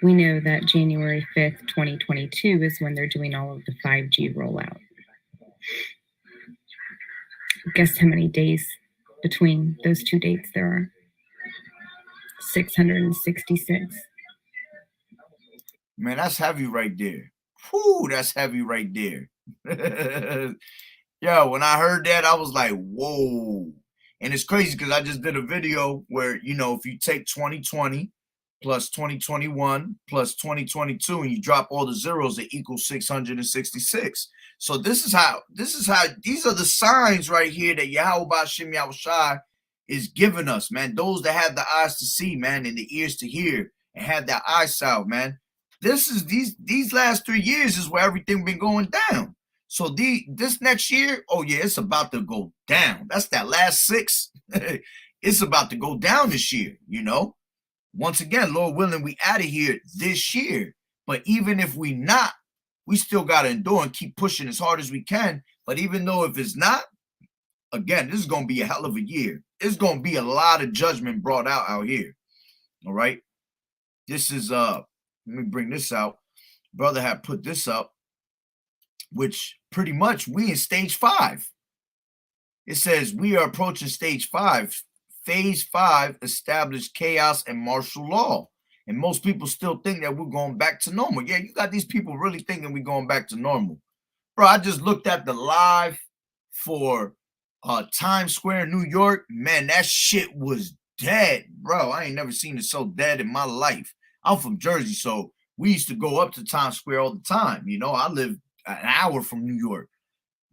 We know that January 5th, 2022 is when they're doing all of the 5G rollout. Guess how many days between those two dates there are? 666. Man, that's heavy right there. Whew, that's heavy right there. Yo, when I heard that, I was like, whoa. And it's crazy because I just did a video where, you know, if you take 2020 plus 2021 plus 2022 and you drop all the zeros, it equals 666. So these are the signs right here that YAHAWAH'S is giving us, man. Those that have the eyes to see, man, and the ears to hear and have that eyesight, man. These last 3 years is where everything been going down. So this next year, oh yeah, it's about to go down. That's that last 6. It's about to go down this year, you know. Once again, Lord willing, we out of here this year. But even if we not, we still got to endure and keep pushing as hard as we can. But even though if it's not, again, this is going to be a hell of a year. It's going to be a lot of judgment brought out here. All right. This is, let me bring this out. Brother had put this up, which pretty much we in stage 5. It says we are approaching stage 5. Phase 5 established chaos and martial law. And most people still think that we're going back to normal. Yeah, you got these people really thinking we're going back to normal. Bro, I just looked at the live for Times Square in New York. Man, that shit was dead, bro. I ain't never seen it so dead in my life. I'm from Jersey, so we used to go up to Times Square all the time. You know, I live an hour from New York.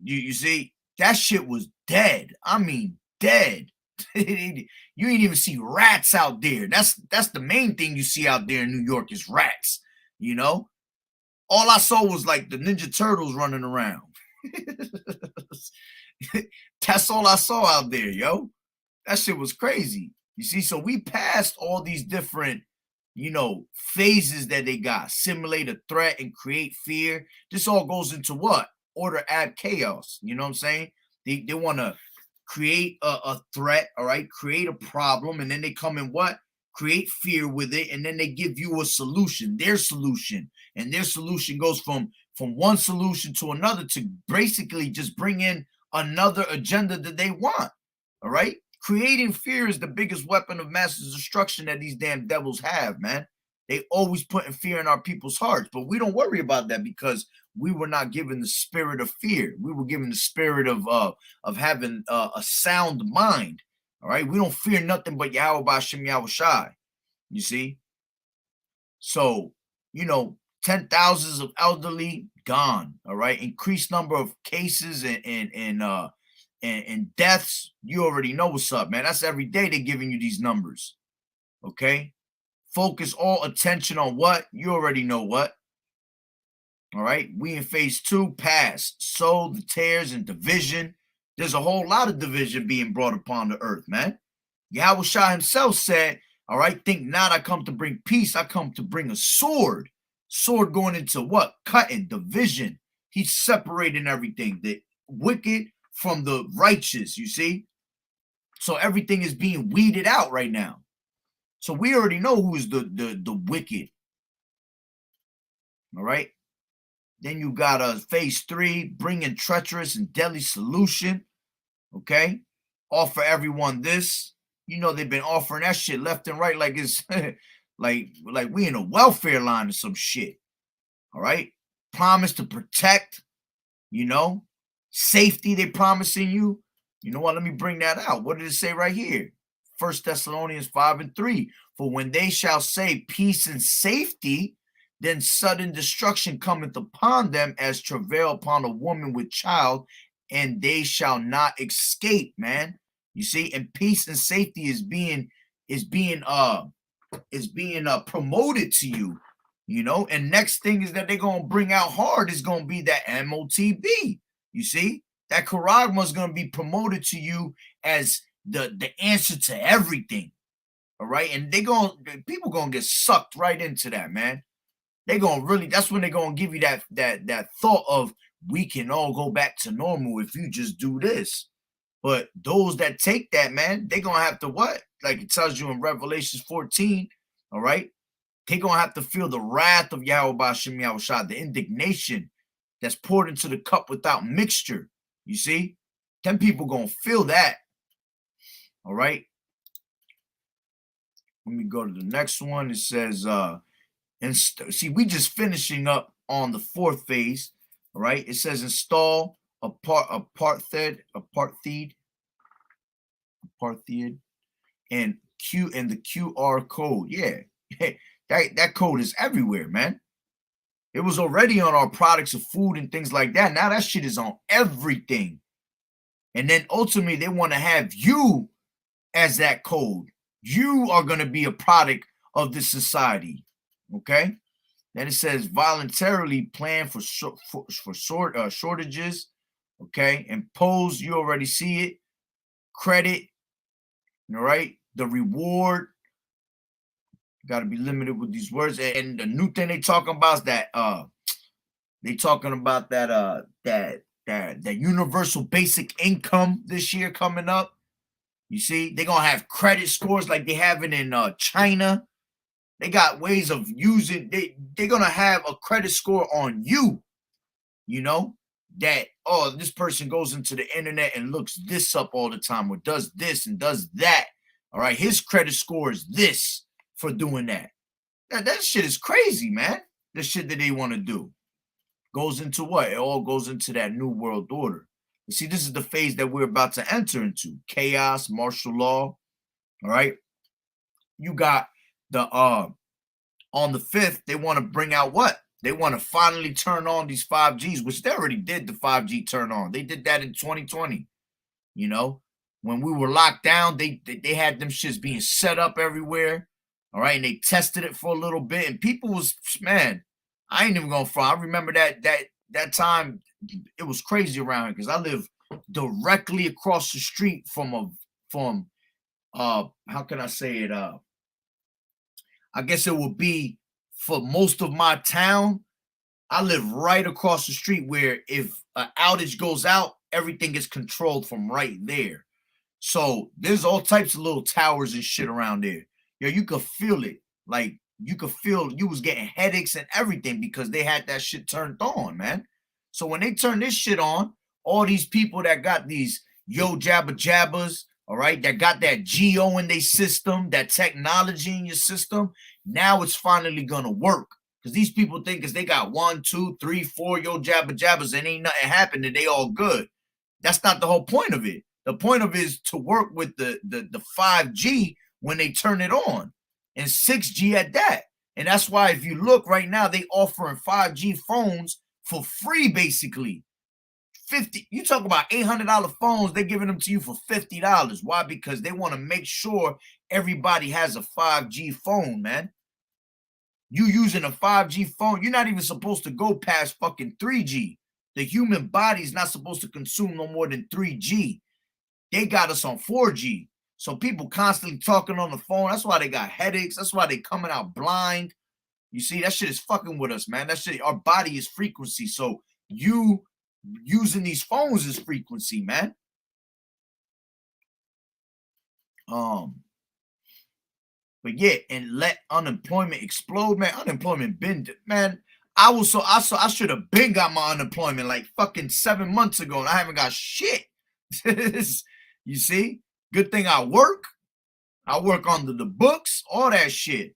You see, that shit was dead. I mean, dead. You ain't even see rats out there. That's the main thing you see out there in New York is rats. You know, all I saw was like the Ninja Turtles running around. That's all I saw out there, yo. That shit was crazy. You see, so we passed all these different, you know, phases that they got. Simulate a threat and create fear. This all goes into what? Order, add chaos. You know what I'm saying? They want to create a threat, all right? Create a problem, and then they come and what? Create fear with it, and then they give you a solution, their solution. And their solution goes from one solution to another to basically just bring in another agenda that they want, all right? Creating fear is the biggest weapon of mass destruction that these damn devils have, man. They always putting fear in our people's hearts, but we don't worry about that because we were not given the spirit of fear. We were given the spirit of having a sound mind. All right, we don't fear nothing but YAHAWAH'S. You see, so you know, 10,000s of elderly gone. All right, increased number of cases and deaths. You already know what's up, man. That's every day they're giving you these numbers. Okay, focus all attention on what you already know what. All right, we in phase 2 past. So the tears and division. There's a whole lot of division being brought upon the earth, man. YAHAWAH'S himself said, all right, think not I come to bring peace. I come to bring a sword. Sword going into what? Cutting, division. He's separating everything. The wicked from the righteous, you see? So everything is being weeded out right now. So we already know who is the wicked. All right. Then you got phase 3, bringing treacherous and deadly solution. Okay. Offer everyone this. You know, they've been offering that shit left and right like it's like we in a welfare line or some shit. All right. Promise to protect, you know, safety they promising you. You know what? Let me bring that out. What did it say right here? 1 Thessalonians 5:3. For when they shall say peace and safety, then sudden destruction cometh upon them as travail upon a woman with child, and they shall not escape, man. You see, and peace and safety is being promoted to you, you know. And next thing is that they're gonna bring out hard is gonna be that MOTB. You see, that charagma is gonna be promoted to you as the answer to everything. All right. And people gonna get sucked right into that, man. They gonna really, that's when they gonna give you that thought of, we can all go back to normal if you just do this. But those that take that, man, they gonna have to what? Like it tells you in Revelations 14, all right? They gonna have to feel the wrath of Yahweh Ba'Shem Yahushua, the indignation that's poured into the cup without mixture. You see? Them people gonna feel that. All right. Let me go to the next one. It says, see, we just finishing up on the fourth phase. All right. It says install apartheid, and the QR code. Yeah. That code is everywhere, man. It was already on our products of food and things like that. Now that shit is on everything. And then ultimately they want to have you as that code. You are going to be a product of this society. Okay. Then it says voluntarily plan for shortages. Okay. Impose, you already see it. Credit. All right. The reward. Got to be limited with these words. And the new thing they talking about is that they talking about that universal basic income this year coming up. You see, they're gonna have credit scores like they have it in China. They got ways of using, they're gonna have a credit score on you, you know, that, oh, this person goes into the internet and looks this up all the time, or does this and does that. All right, his credit score is this for doing that. That shit is crazy, man. The shit that they want to do goes into what? It all goes into that new world order. You see, this is the phase that we're about to enter into. Chaos, martial law. All right. You got the on the 5th, they want to bring out what? They want to finally turn on these 5Gs, which they already did the 5G turn on. They did that in 2020. You know, when we were locked down, they had them shits being set up everywhere. All right, and they tested it for a little bit, and people was, man, I ain't even gonna front. I remember that time, it was crazy around here because I live directly across the street from how can I say it? I guess it would be, for most of my town, I live right across the street where if an outage goes out, everything is controlled from right there. So there's all types of little towers and shit around there. Yo, you could feel it. Like, you could feel you was getting headaches and everything because they had that shit turned on, man. So when they turn this shit on, all these people that got these yo jabba jabbas, all right, that got that geo in their system, that technology in your system, now it's finally gonna work. Because these people think because they got 1, 2, 3, 4 yo jabba jabbas and ain't nothing happened and they all good. That's not the whole point of it. The point of it is to work with the 5G when they turn it on, and 6G at that. And that's why if you look right now, they offering 5G phones for free, basically. 50. You talk about $800 phones, they're giving them to you for $50. Why? Because they want to make sure everybody has a 5G phone, man. You using a 5G phone, you're not even supposed to go past fucking 3G. The human body is not supposed to consume no more than 3G. They got us on 4G. So people constantly talking on the phone. That's why they got headaches. That's why they coming out blind. You see, that shit is fucking with us, man. That shit, our body is frequency. So you using these phones is frequency, man. But yeah, and let unemployment explode, man. Unemployment been, man. I should have been got my unemployment like fucking 7 months ago, and I haven't got shit. You see? Good thing I work. I work under the books, all that shit.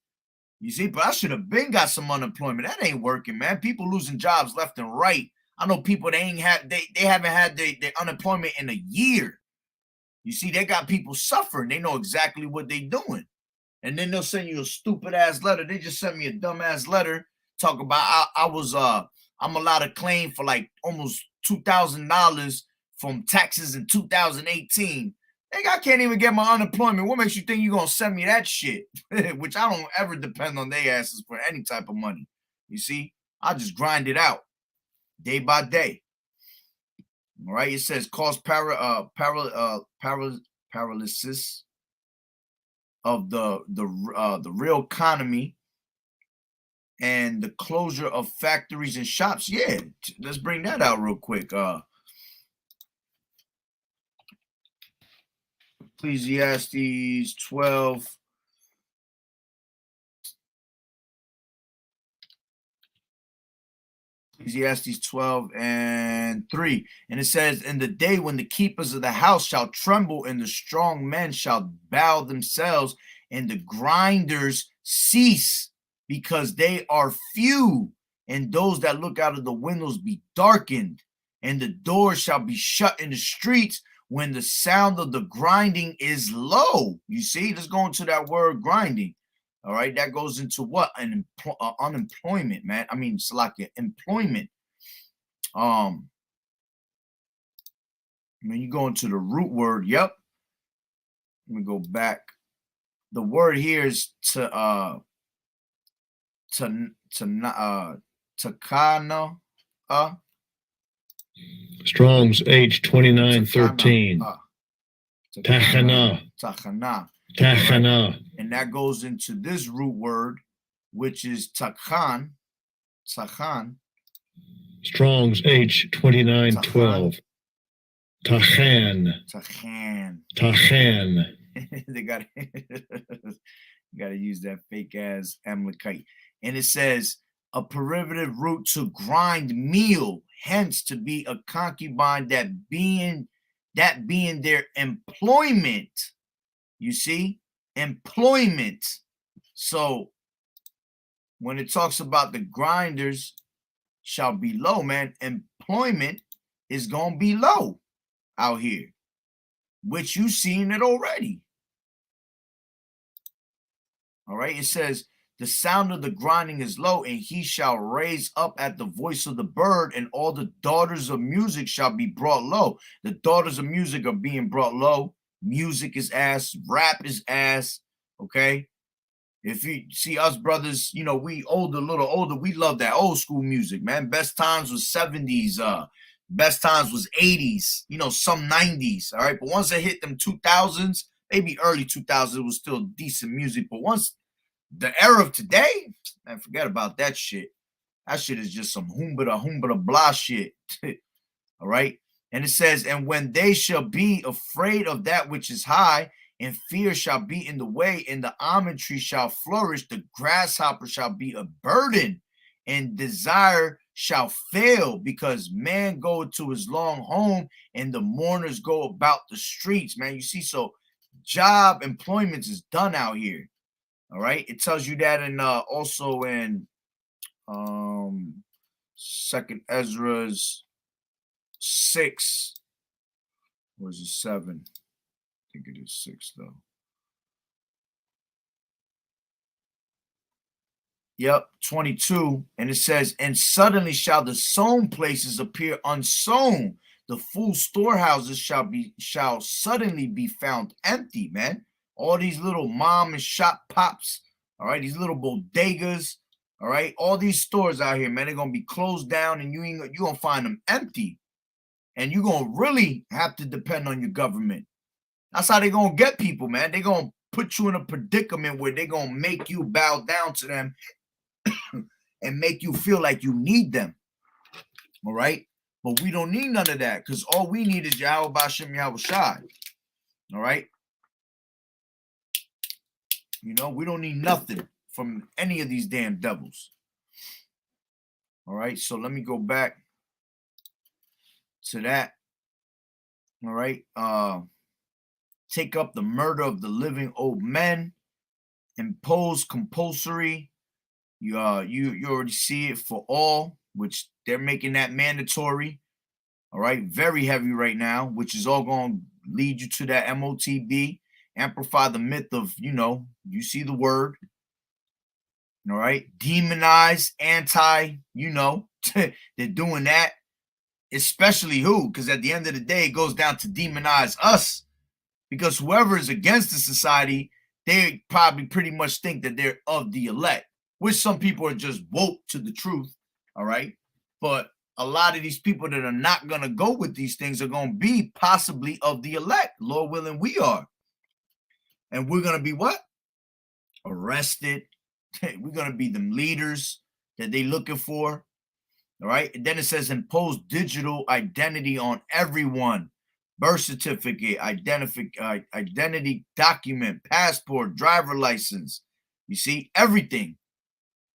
You see, but I should have been got some unemployment. That ain't working, man. People losing jobs left and right. I know people they haven't had their unemployment in a year. You see, they got people suffering. They know exactly what they doing. And then they'll send you a stupid ass letter. They just sent me a dumb ass letter talk about I'm allowed to claim for like almost $2,000 from taxes in 2018. Nigga, I can't even get my unemployment. What makes you think you're gonna send me that shit? Which I don't ever depend on their asses for any type of money. You see, I just grind it out day by day. All right, it says cause paralysis of the real economy and the closure of factories and shops. Yeah, let's bring that out real quick. Ecclesiastes 12. Ecclesiastes 12:3. And it says, in the day when the keepers of the house shall tremble, and the strong men shall bow themselves, and the grinders cease, because they are few, and those that look out of the windows be darkened, and the doors shall be shut in the streets when the sound of the grinding is low. You see, let's go into that word grinding. All right, that goes into what? Unemployment, man. I mean, it's like employment. When you go into the root word, yep. Let me go back. The word here is takana. Strong's H2913. Takana. Tachana. And that goes into this root word, which is tachan. Strong's H2912. Tachan. They got to use that fake ass Amalekite. And it says a derivative root to grind meal, hence to be a concubine, that being their employment. You see, employment. So when it talks about the grinders shall be low, man, employment is gonna be low out here, which you seen it already. All right, it says the sound of the grinding is low, and he shall raise up at the voice of the bird, and all the daughters of music shall be brought low. The daughters of music are being brought low. Music is ass, rap is ass. Okay, if you see us brothers, you know, we a little older, we love that old school music, man. Best times was 70s, best times was 80s, you know, some 90s. All right, but once it hit them 2000s, maybe early 2000s, it was still decent music. But once the era of today, man, forget about that shit. That shit is just some humbada blah shit. All right. And it says, and when they shall be afraid of that which is high, and fear shall be in the way, and the almond tree shall flourish, the grasshopper shall be a burden, and desire shall fail, because man go to his long home, and the mourners go about the streets. Man, you see, so job employment is done out here. All right. It tells you that in also in Second Ezra's 6. Or is it 7? I think it is 6 though. Yep, 22. And it says, and suddenly shall the sown places appear unsown. The full storehouses shall suddenly be found empty, man. All these little mom and shop pops, all right, these little bodegas, all right, all these stores out here, man, they're gonna be closed down, and you're gonna find them empty. And you're going to really have to depend on your government. That's how they're going to get people, man. They're going to put you in a predicament where they're going to make you bow down to them and make you feel like you need them. All right? But we don't need none of that, because all we need is YAHAWAH'S. All right? You know, we don't need nothing from any of these damn devils. All right? So let me go back to that. All right. Take up the murder of the living old men. Impose compulsory. You already see it for all, which they're making that mandatory. All right. Very heavy right now, which is all going to lead you to that MOTB. Amplify the myth of, you know, you see the word. All right. Demonize, anti, you know, they're doing that. Especially who? Because at the end of the day, it goes down to demonize us. Because whoever is against the society, they probably pretty much think that they're of the elect, which some people are just woke to the truth. All right. But a lot of these people that are not going to go with these things are going to be possibly of the elect. Lord willing, we are. And we're going to be what? Arrested. We're going to be them leaders that they looking for. All right. And then it says impose digital identity on everyone. Birth certificate, identity document, passport, driver license. You see, everything.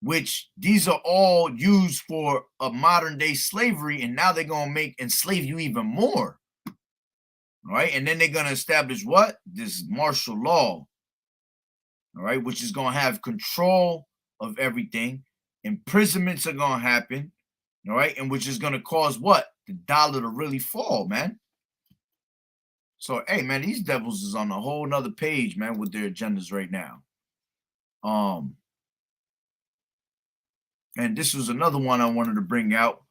Which these are all used for a modern day slavery, and now they're gonna enslave you even more. All right, and then they're gonna establish what? This martial law. All right, which is gonna have control of everything. Imprisonments are gonna happen. All right, and which is gonna cause what? The dollar to really fall, man. So hey, man, these devils is on a whole nother page, man, with their agendas right now. And this was another one I wanted to bring out.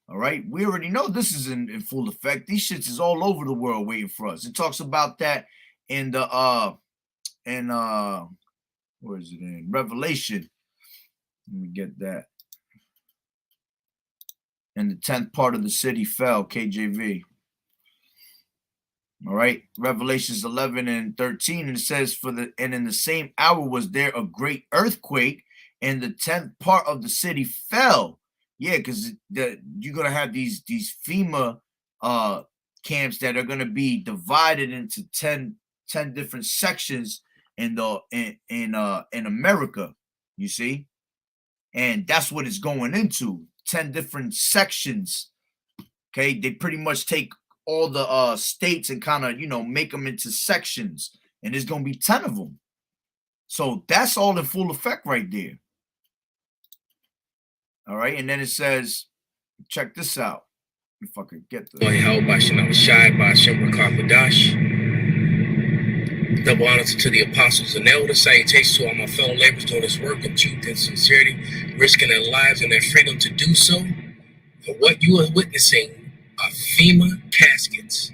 All right. We already know this is in full effect. These shits is all over the world waiting for us. It talks about that in the where is it in? Revelation. Let me get that. And the 10th part of the city fell, KJV. All right. Revelations 11 and 13. And it says, and in the same hour was there a great earthquake, and the 10th part of the city fell. Yeah, because you're gonna have these FEMA camps that are gonna be divided into 10 different sections in America. You see, and that's what it's going into. 10 different sections. Okay, they pretty much take all the states and kind of make them into sections, and there's gonna be 10 of them. So that's all in full effect right there. All right, and then it says, check this out. If I could get the double honors to the apostles and elders. Salutations to all my fellow laborers doing this work of truth and sincerity, risking their lives and their freedom to do so. For what you are witnessing are FEMA caskets.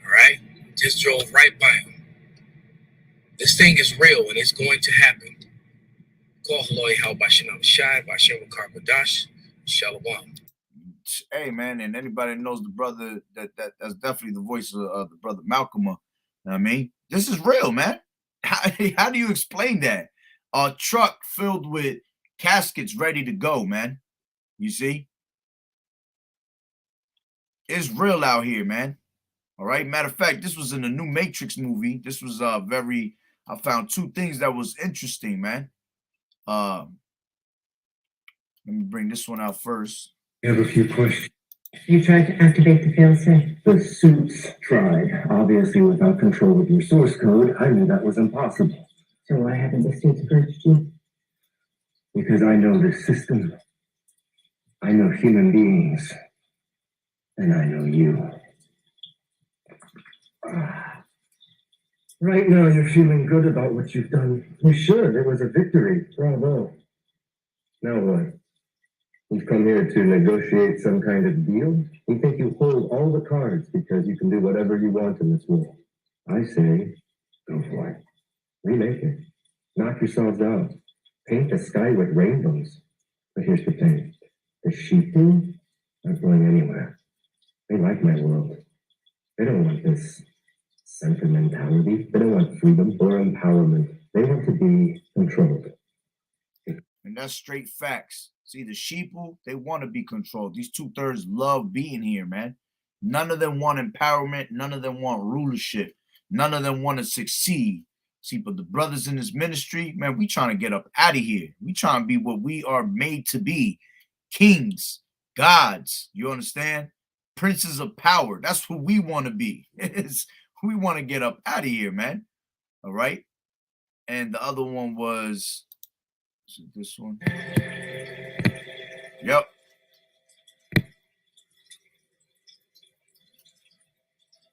All right, just drove right by them. This thing is real and it's going to happen. Shalom. Hey man, and anybody that knows the brother, that's definitely the voice of the brother Malcolm. You know what I mean, this is real, man. How do you explain that? A truck filled with caskets ready to go, man. You see, it's real out here, man. All right. Matter of fact, this was in the new Matrix movie. This was I found two things that was interesting, man. Let me bring this one out first. I have a few questions. You tried to activate the failsafe? The suits tried. Obviously, without control of your source code, I knew that was impossible. So why haven't the suits approached you? Because I know this system. I know human beings. And I know you. Right now, you're feeling good about what you've done. You should. It was a victory. Bravo. Now what? You've come here to negotiate some kind of deal? You think you hold all the cards because you can do whatever you want in this world. I say, go for it. Remake it. Knock yourselves out. Paint the sky with rainbows. But here's the thing. The sheep aren't going anywhere. They like my world. They don't want this sentimentality. They don't want freedom or empowerment. They want to be controlled. And that's straight facts. See, the sheeple, they want to be controlled. These 2/3 love being here, man. None of them want empowerment. None of them want rulership. None of them want to succeed. See, but the brothers in this ministry, man, we trying to get up out of here. We trying to be what we are made to be. Kings, gods, you understand? Princes of power. That's what we want to be. We want to get up out of here, man. All right. And the other one was, is it this one? Yep.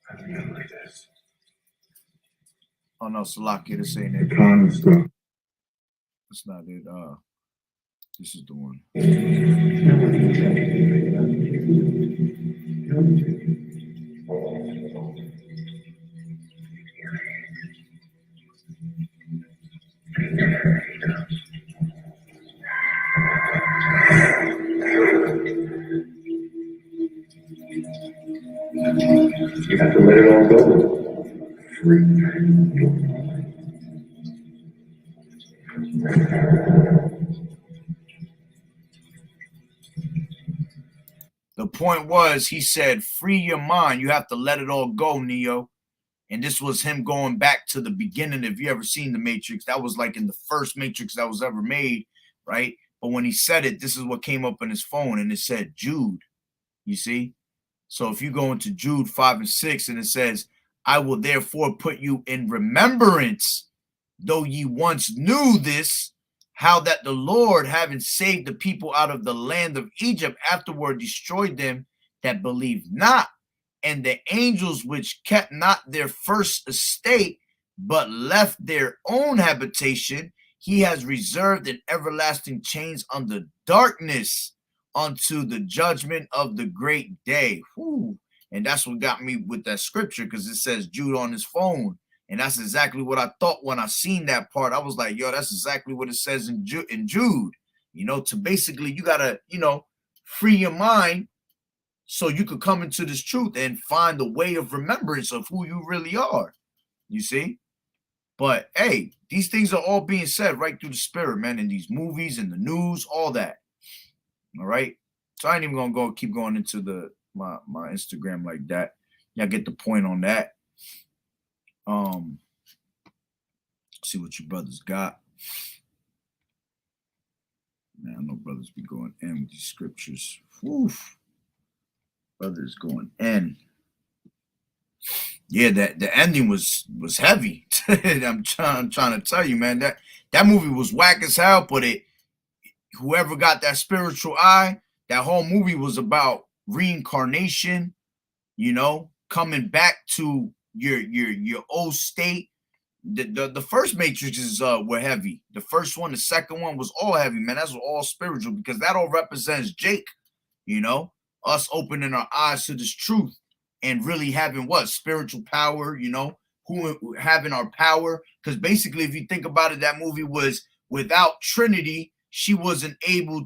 I remember this. Oh no, Salakia, this ain't it. Construct. That's not it. This is the one. The point was, he said, free your mind. You have to let it all go, Neo. And this was him going back to the beginning. If you ever seen the Matrix, that was like in the first Matrix that was ever made, right? But when he said it, this is what came up on his phone, and it said Jude. You see? So if you go into Jude 5 and 6, and it says, I will therefore put you in remembrance, though ye once knew this, how that the Lord, having saved the people out of the land of Egypt, afterward destroyed them that believed not, and the angels which kept not their first estate, but left their own habitation, he has reserved in everlasting chains under darkness unto the judgment of the great day. Whew. And that's what got me with that scripture, because it says Jude on his phone. And that's exactly what I thought when I seen that part. I was like, yo, that's exactly what it says in Jude. You know, to basically, you got to, you know, free your mind so you could come into this truth and find the way of remembrance of who you really are. You see? But, hey, these things are all being said right through the spirit, man, in these movies and the news, all that. All right? So I ain't even going to keep going into my Instagram like that. Y'all get the point on that. See what you brothers got. Man, I know brothers be going in with these scriptures. Oof. Brothers going in. Yeah, the ending was heavy. I'm trying to tell you, man, that movie was whack as hell, but whoever got that spiritual eye, that whole movie was about reincarnation, you know, coming back to your old state. The first Matrixes were heavy. The first one, the second one was all heavy, man. That's all spiritual, because that all represents Jake, you know, us opening our eyes to this truth and really having what? Spiritual power, you know, who having our power. Because basically, if you think about it, that movie was without Trinity, they weren't able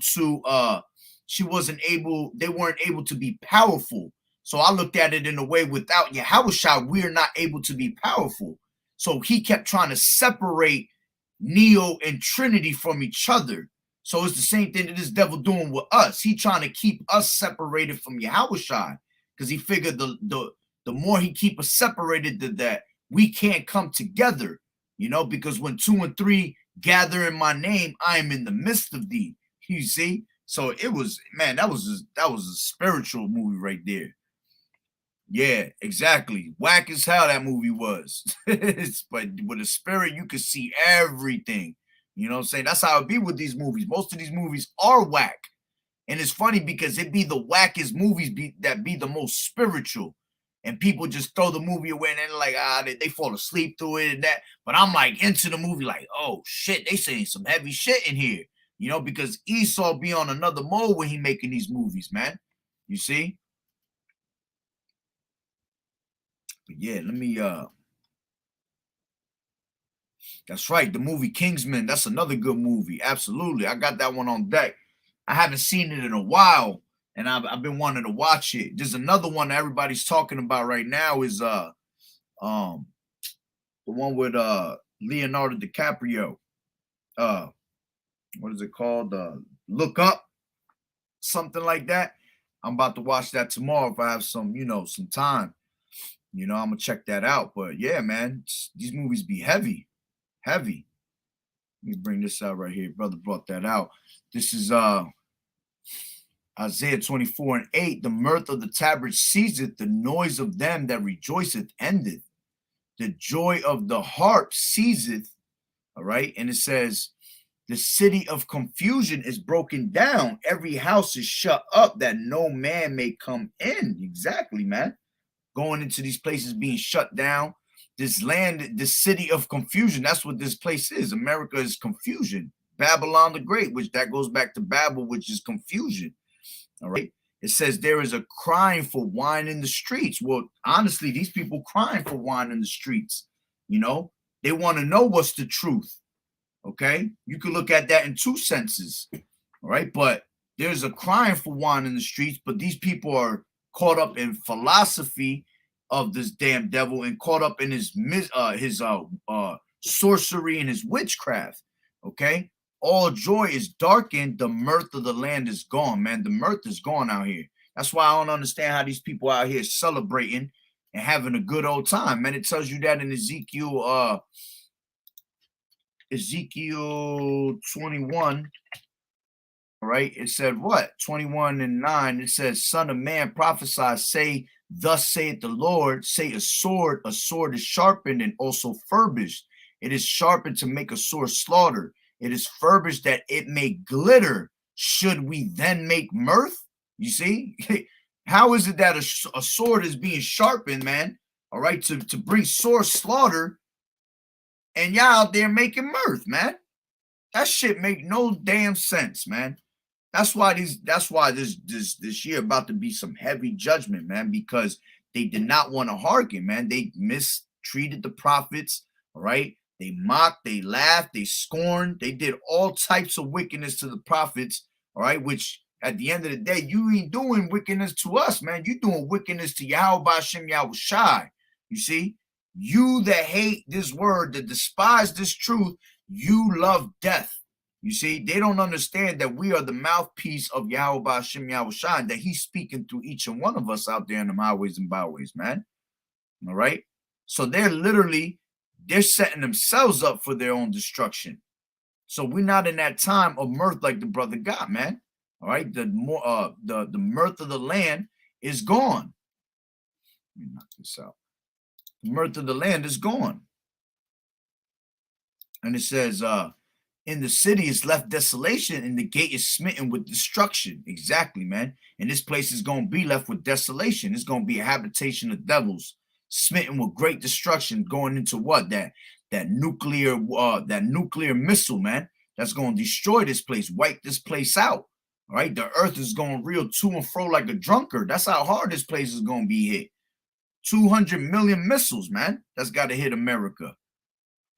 to be powerful. So I looked at it in a way, without YAHAWAH'S, we're not able to be powerful. So he kept trying to separate Neo and Trinity from each other. So it's the same thing that this devil doing with us. He trying to keep us separated from YAHAWAH'S, because he figured the more he keep us separated, that we can't come together, you know, because when 2 and 3 gather in my name, I am in the midst of thee. You see? So it was, man, that was a spiritual movie right there. Yeah, exactly. Whack as hell that movie was. But with the spirit, you could see everything. You know what I'm saying? That's how it be with these movies. Most of these movies are whack. And it's funny because it be the wackest movies that be the most spiritual. And people just throw the movie away and they're like, they fall asleep through it and that. But I'm like into the movie like, oh shit, they saying some heavy shit in here. You know, because Esau be on another mode when he making these movies, man. You see? But yeah, let me that's right, the movie Kingsman. That's another good movie. Absolutely. I got that one on deck. I haven't seen it in a while, and I've been wanting to watch it. There's another one that everybody's talking about right now is the one with Leonardo DiCaprio. What is it called? Look Up, something like that. I'm about to watch that tomorrow if I have some time. You know, I'm gonna check that out. But yeah, man, these movies be heavy. Let me bring this out right here. Brother brought that out. This is Isaiah 24:8. The mirth of the tabrets ceaseth, the noise of them that rejoiceth endeth. The joy of the harp ceaseth. All right. And it says, the city of confusion is broken down. Every house is shut up that no man may come in. Exactly, man. Going into these places being shut down. This land, the city of confusion, that's what this place is. America is confusion. Babylon the Great, which that goes back to Babel, which is confusion. All right. It says there is a crying for wine in the streets. Well, honestly, these people crying for wine in the streets. You know, they want to know what's the truth. Okay. You could look at that in two senses. All right. But there's a crying for wine in the streets, but these people are caught up in philosophy of this damn devil and caught up in his sorcery and his witchcraft. Okay. all joy is darkened, the mirth of the land is gone, man. The mirth is gone out here. That's why I don't understand how these people out here celebrating and having a good old time, man. It tells you that in Ezekiel 21. All right, it said what? 21:9. It says, Son of man, prophesy, say, thus saith the Lord, say a sword is sharpened and also furbished. It is sharpened to make a sore slaughter. It is furbished that it may glitter. Should we then make mirth? You see? How is it that a sword is being sharpened, man? All right, to bring sore slaughter, and y'all out there making mirth, man? That shit make no damn sense, man. That's why this year about to be some heavy judgment, man, because they did not want to hearken, man. They mistreated the prophets, all right? They mocked, they laughed, they scorned, they did all types of wickedness to the prophets, all right? Which at the end of the day, you ain't doing wickedness to us, man. You doing wickedness to YAHAWAH'S YAHAWAH'S. You see? You that hate this word, that despise this truth, you love death. You see, they don't understand that we are the mouthpiece of YAHAWAH'S YAHAWAH'S, that he's speaking through each and one of us out there in the highways and byways, man. All right? So they're setting themselves up for their own destruction. So we're not in that time of mirth like the brother got, man. All right? The mirth of the land is gone. Let me knock this out. The mirth of the land is gone. And it says, in the city is left desolation, and the gate is smitten with destruction. Exactly, man. And this place is going to be left with desolation. It's going to be a habitation of devils, smitten with great destruction, going into what? That nuclear missile, man. That's going to destroy this place, wipe this place out. All right. The earth is going to reel to and fro like a drunkard. That's how hard this place is going to be hit. 200 million missiles, man. That's got to hit America.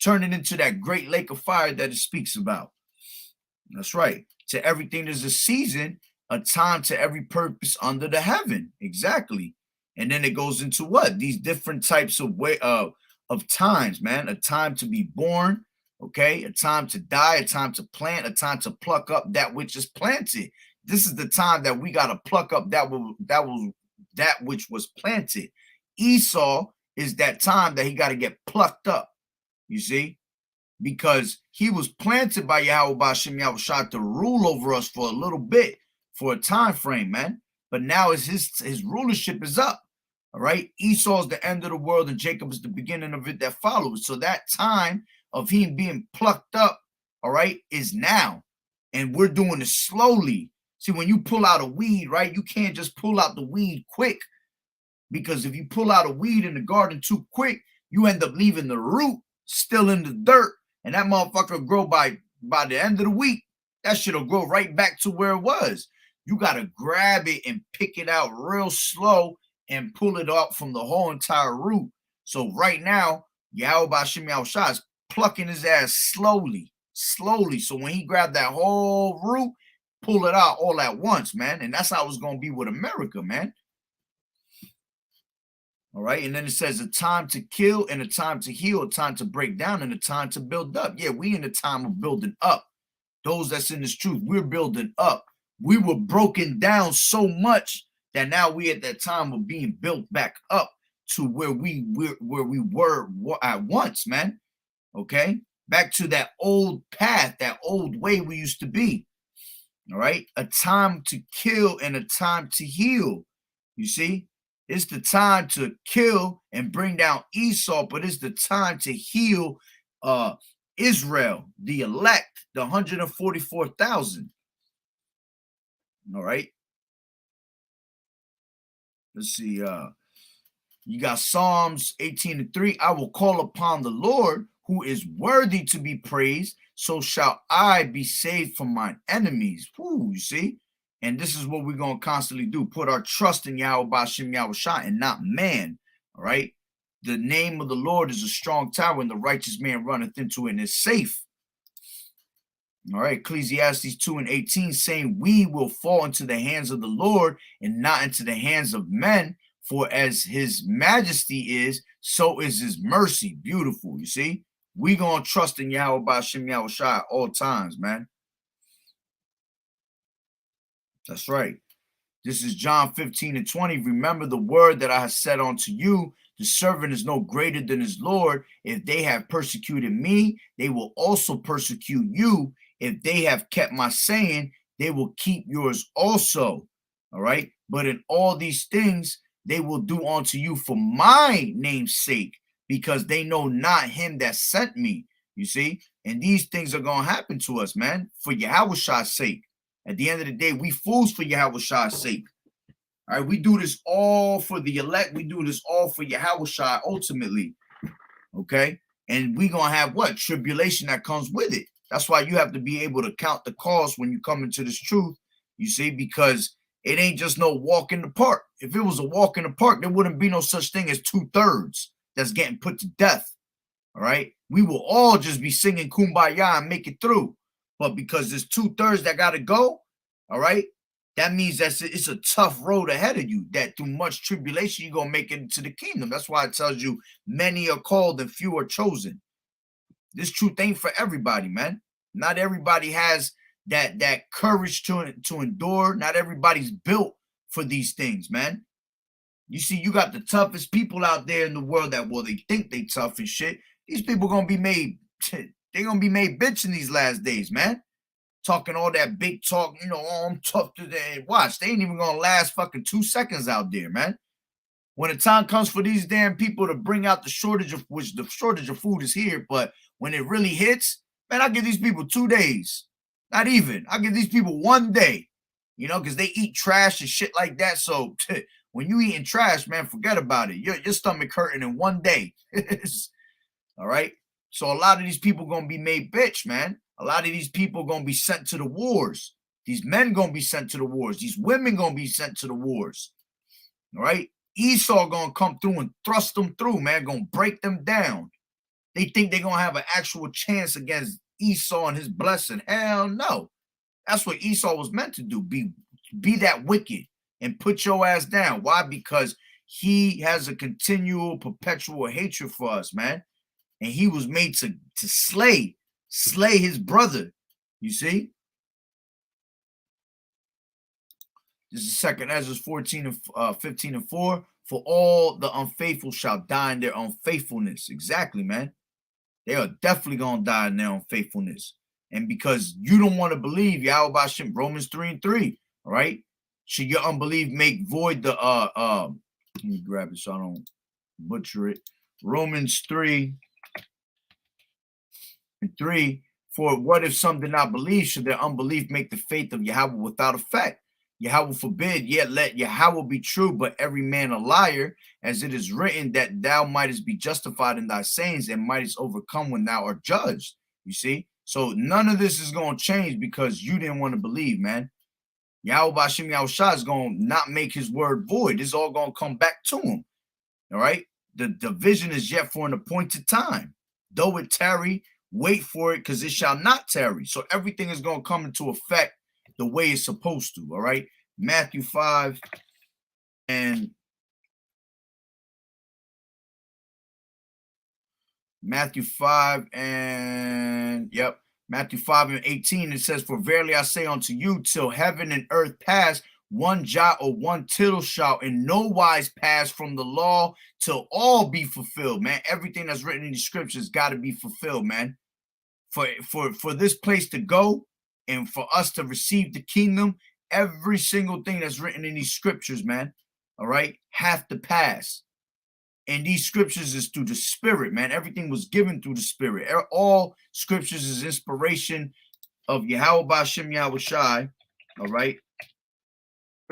Turn it into that great lake of fire that it speaks about. That's right. To everything there's a season, a time to every purpose under the heaven. Exactly. And then it goes into what? These different types of times, man. A time to be born, okay? A time to die, a time to plant, a time to pluck up that which is planted. This is the time that we got to pluck up that which was planted. Esau is that time that he got to get plucked up. You see, because he was planted by YAHAWAH'S YAHAWAH'S to rule over us for a little bit, for a time frame, man. But now his rulership is up. All right. Esau's the end of the world, and Jacob is the beginning of it that follows. So that time of him being plucked up, all right, is now. And we're doing it slowly. See, when you pull out a weed, right, you can't just pull out the weed quick, because if you pull out a weed in the garden too quick, you end up leaving the root still in the dirt, and that motherfucker grow by the end of the week. That shit'll grow right back to where it was. You gotta grab it and pick it out real slow and pull it out from the whole entire root. So right now, YAHAWAH'S YAHAWAH'S is plucking his ass slowly. So when he grabbed that whole root, pull it out all at once, man. And that's how it's gonna be with America, man. All right. And then it says a time to kill and a time to heal, a time to break down and a time to build up. Yeah, we in the time of building up. Those that's in this truth, we're building up. We were broken down so much that now we at that time of being built back up to where we were at once, man. Okay. Back to that old path, that old way we used to be. All right. A time to kill and a time to heal. You see? It's the time to kill and bring down Esau, but it's the time to heal Israel, the elect, the 144,000. All right. Let's see. You got Psalms 18:3. I will call upon the Lord, who is worthy to be praised. So shall I be saved from mine enemies. Whoo, you see? And this is what we're going to constantly do. Put our trust in YAHAWAH'S YAHAWAH'S and not man. All right. The name of the Lord is a strong tower, and the righteous man runneth into it and is safe. All right. Ecclesiastes 2:18 saying, we will fall into the hands of the Lord and not into the hands of men. For as his majesty is, so is his mercy. Beautiful. You see, we going to trust in YAHAWAH'S YAHAWAH'S at all times, man. That's right. This is John 15:20. Remember the word that I have said unto you. The servant is no greater than his Lord. If they have persecuted me, they will also persecute you. If they have kept my saying, they will keep yours also. All right. But in all these things, they will do unto you for my name's sake, because they know not him that sent me. You see, and these things are going to happen to us, man, for Yahawah's sake. At the end of the day, we fools for Yahawah's sake. All right, we do this all for the elect. We do this all for Yahawah ultimately. Okay, and we gonna have what? Tribulation that comes with it. That's why you have to be able to count the cost when you come into this truth. You see, because it ain't just no walk in the park. If it was a walk in the park, there wouldn't be no such thing as 2/3 that's getting put to death. All right, we will all just be singing Kumbaya and make it through. But because there's 2/3 that gotta go, all right, that means that it's a tough road ahead of you, that through much tribulation, you're going to make it into the kingdom. That's why it tells you many are called and few are chosen. This truth ain't for everybody, man. Not everybody has that courage to endure. Not everybody's built for these things, man. You see, you got the toughest people out there in the world that, well, they think they tough and shit. These people going to be made, they're going to be made bitch in these last days, man. Talking all that big talk, you know, oh, I'm tough today. Watch, they ain't even gonna last fucking 2 seconds out there, man. When the time comes for these damn people to bring out the shortage of, which the shortage of food is here, but when it really hits, man, I give these people 2 days. Not even. I give these people 1 day, you know, because they eat trash and shit like that. So when you eating trash, man, forget about it. Your stomach hurting in 1 day. All right. So a lot of these people gonna be made bitch, man. A lot of these people going to be sent to the wars. These men going to be sent to the wars. These women going to be sent to the wars. All right? Esau going to come through and thrust them through, man. Going to break them down. They think they're going to have an actual chance against Esau and his blessing. Hell no. That's what Esau was meant to do. Be that wicked and put your ass down. Why? Because he has a continual, perpetual hatred for us, man. And he was made to slay his brother. You see, this is 2 Ezra 15:4. For all the unfaithful shall die in their unfaithfulness. Exactly, man. They are definitely gonna die in their unfaithfulness. And because you don't want to believe Yahweh Shem, Romans 3:3. All right, should your unbelief make void the let me grab it so I don't butcher it. Romans 3:3. For what if some did not believe? Should their unbelief make the faith of Yahweh without effect? Yahweh forbid, yet let Yahweh be true, but every man a liar, as it is written, that thou mightest be justified in thy sayings and mightest overcome when thou art judged. You see? So none of this is going to change because you didn't want to believe, man. Yahweh Bashim Yahushua is going to not make his word void. It's all going to come back to him. All right? The division is yet for an appointed time. Though it tarry, wait for it, because it shall not tarry. So everything is going to come into effect the way it's supposed to. All right. Matthew 5 and Matthew 5 and 18. It says, for verily I say unto you, till heaven and earth pass, one jot or one tittle shall in no wise pass from the law till all be fulfilled, man. Everything that's written in the scriptures got to be fulfilled, man. For this place to go and for us to receive the kingdom, every single thing that's written in these scriptures, man, all right, have to pass. And these scriptures is through the Spirit, man. Everything was given through the Spirit. All scriptures is inspiration of Yahweh B'Shem Yahushai, all right.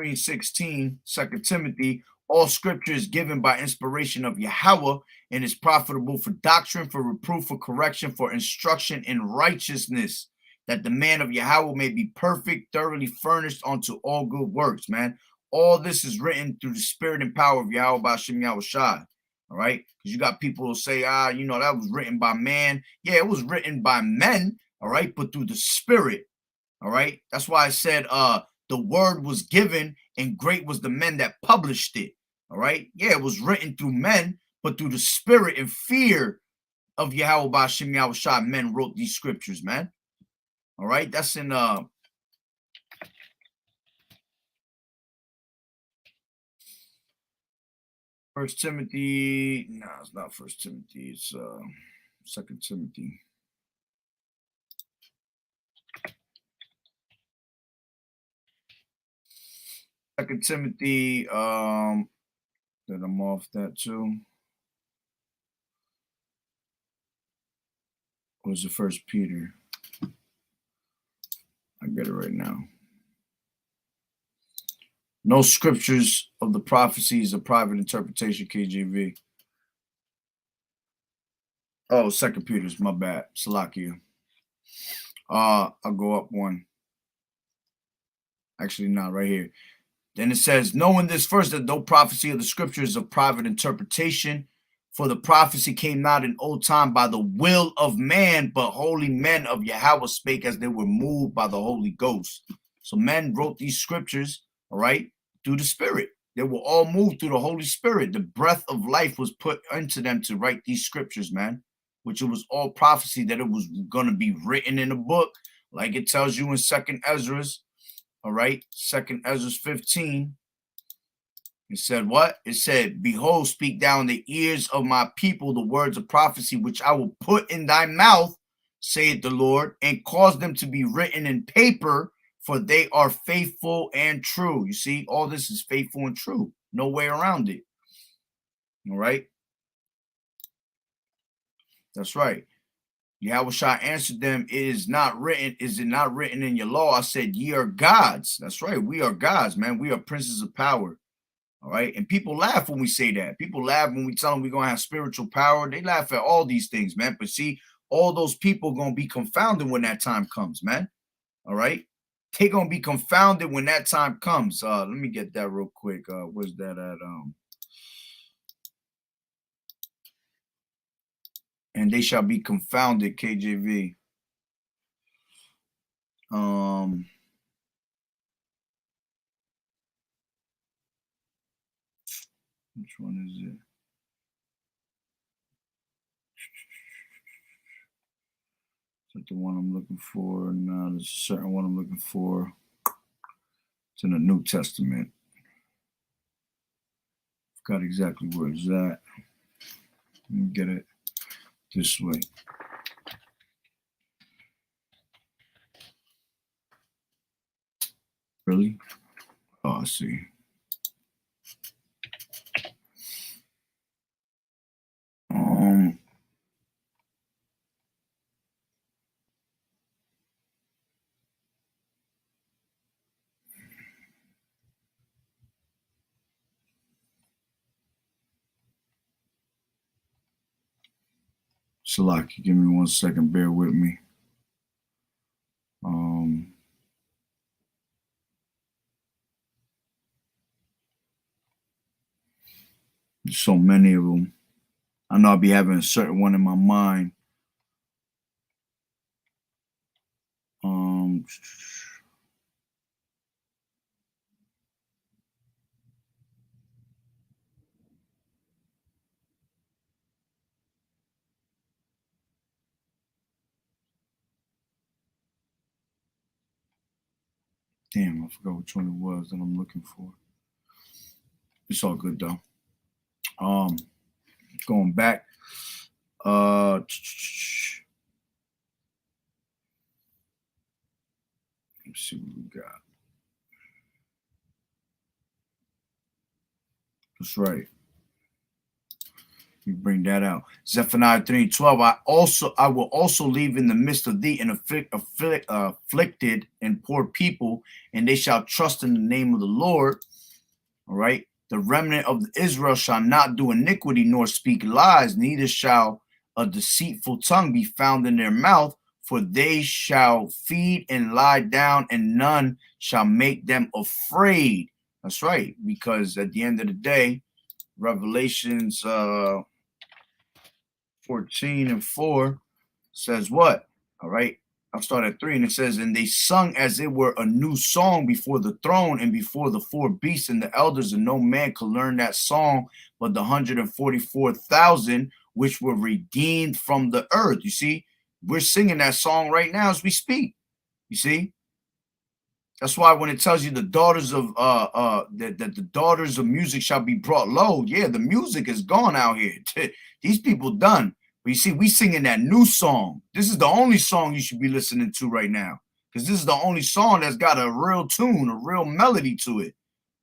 3:16, 2 Timothy, all scripture is given by inspiration of Yahweh and is profitable for doctrine, for reproof, for correction, for instruction in righteousness, that the man of Yahweh may be perfect, thoroughly furnished unto all good works, man. All this is written through the spirit and power of Yahweh B'Shem Yahushai, all right? Because you got people who say, that was written by man. Yeah, it was written by men, all right, but through the spirit, all right? That's why I said, the word was given and great was the men that published it. All right. Yeah, it was written through men, but through the spirit and fear of Yahweh B'Shem Yahushua, men wrote these scriptures, man. All right. That's in First Timothy. No, it's not First Timothy. It's Second Timothy. Second Timothy. Then I'm off that too. Or was it First Peter? I get it right now. No scriptures of the prophecies of private interpretation, KJV. Oh, Second Peter's, my bad. Salakia. I'll go up one. Actually, not right here. Then it says, knowing this first, that no prophecy of the scriptures of private interpretation, for the prophecy came not in old time by the will of man, but holy men of Yahweh spake as they were moved by the Holy Ghost. So men wrote these scriptures, all right, through the Spirit. They were all moved through the Holy Spirit. The breath of life was put into them to write these scriptures, man, which it was all prophecy that it was going to be written in a book, like it tells you in Second Ezra's, all right, Second Ezra's 15. It said what? It said, behold, speak thou in the ears of my people the words of prophecy, which I will put in thy mouth, saith the Lord, and cause them to be written in paper, for they are faithful and true. You see, all this is faithful and true. No way around it. All right. That's right. Yahushua answered them, is it not written in your law? I said, ye are gods. That's right. We are gods, man. We are princes of power. All right. And people laugh when we say that. People laugh when we tell them we're going to have spiritual power. They laugh at all these things, man. But see, all those people going to be confounded when that time comes, man. All right. They're going to be confounded when that time comes. Let me get that real quick. Where's that at? And they shall be confounded, KJV. Which one is it? Is that the one I'm looking for? No, there's a certain one I'm looking for. It's in the New Testament. Forgot exactly where it's at. Let me get it this way. Really? Oh, I see. Salaki, give me 1 second. Bear with me. There's so many of them. I know I'll be having a certain one in my mind. Damn, I forgot which one it was that I'm looking for. It's all good though. Going back. Let's see what we got. That's right. You bring that out. Zephaniah 3:12. I will also leave in the midst of thee an afflicted and poor people, and they shall trust in the name of the Lord. All right. The remnant of Israel shall not do iniquity nor speak lies, neither shall a deceitful tongue be found in their mouth, for they shall feed and lie down, and none shall make them afraid. That's right, because at the end of the day, Revelations 14:4 says what? All right. I'll start at 3, and it says, and they sung as it were a new song before the throne and before the 4 beasts and the elders, and no man could learn that song but the 144,000 which were redeemed from the earth. You see, we're singing that song right now as we speak. You see, That's why when it tells you the daughters of that the daughters of music shall be brought low, yeah, the music is gone out here. These people done. But you see, we singing that new song. This is the only song you should be listening to right now, because this is the only song that's got a real tune, a real melody to it.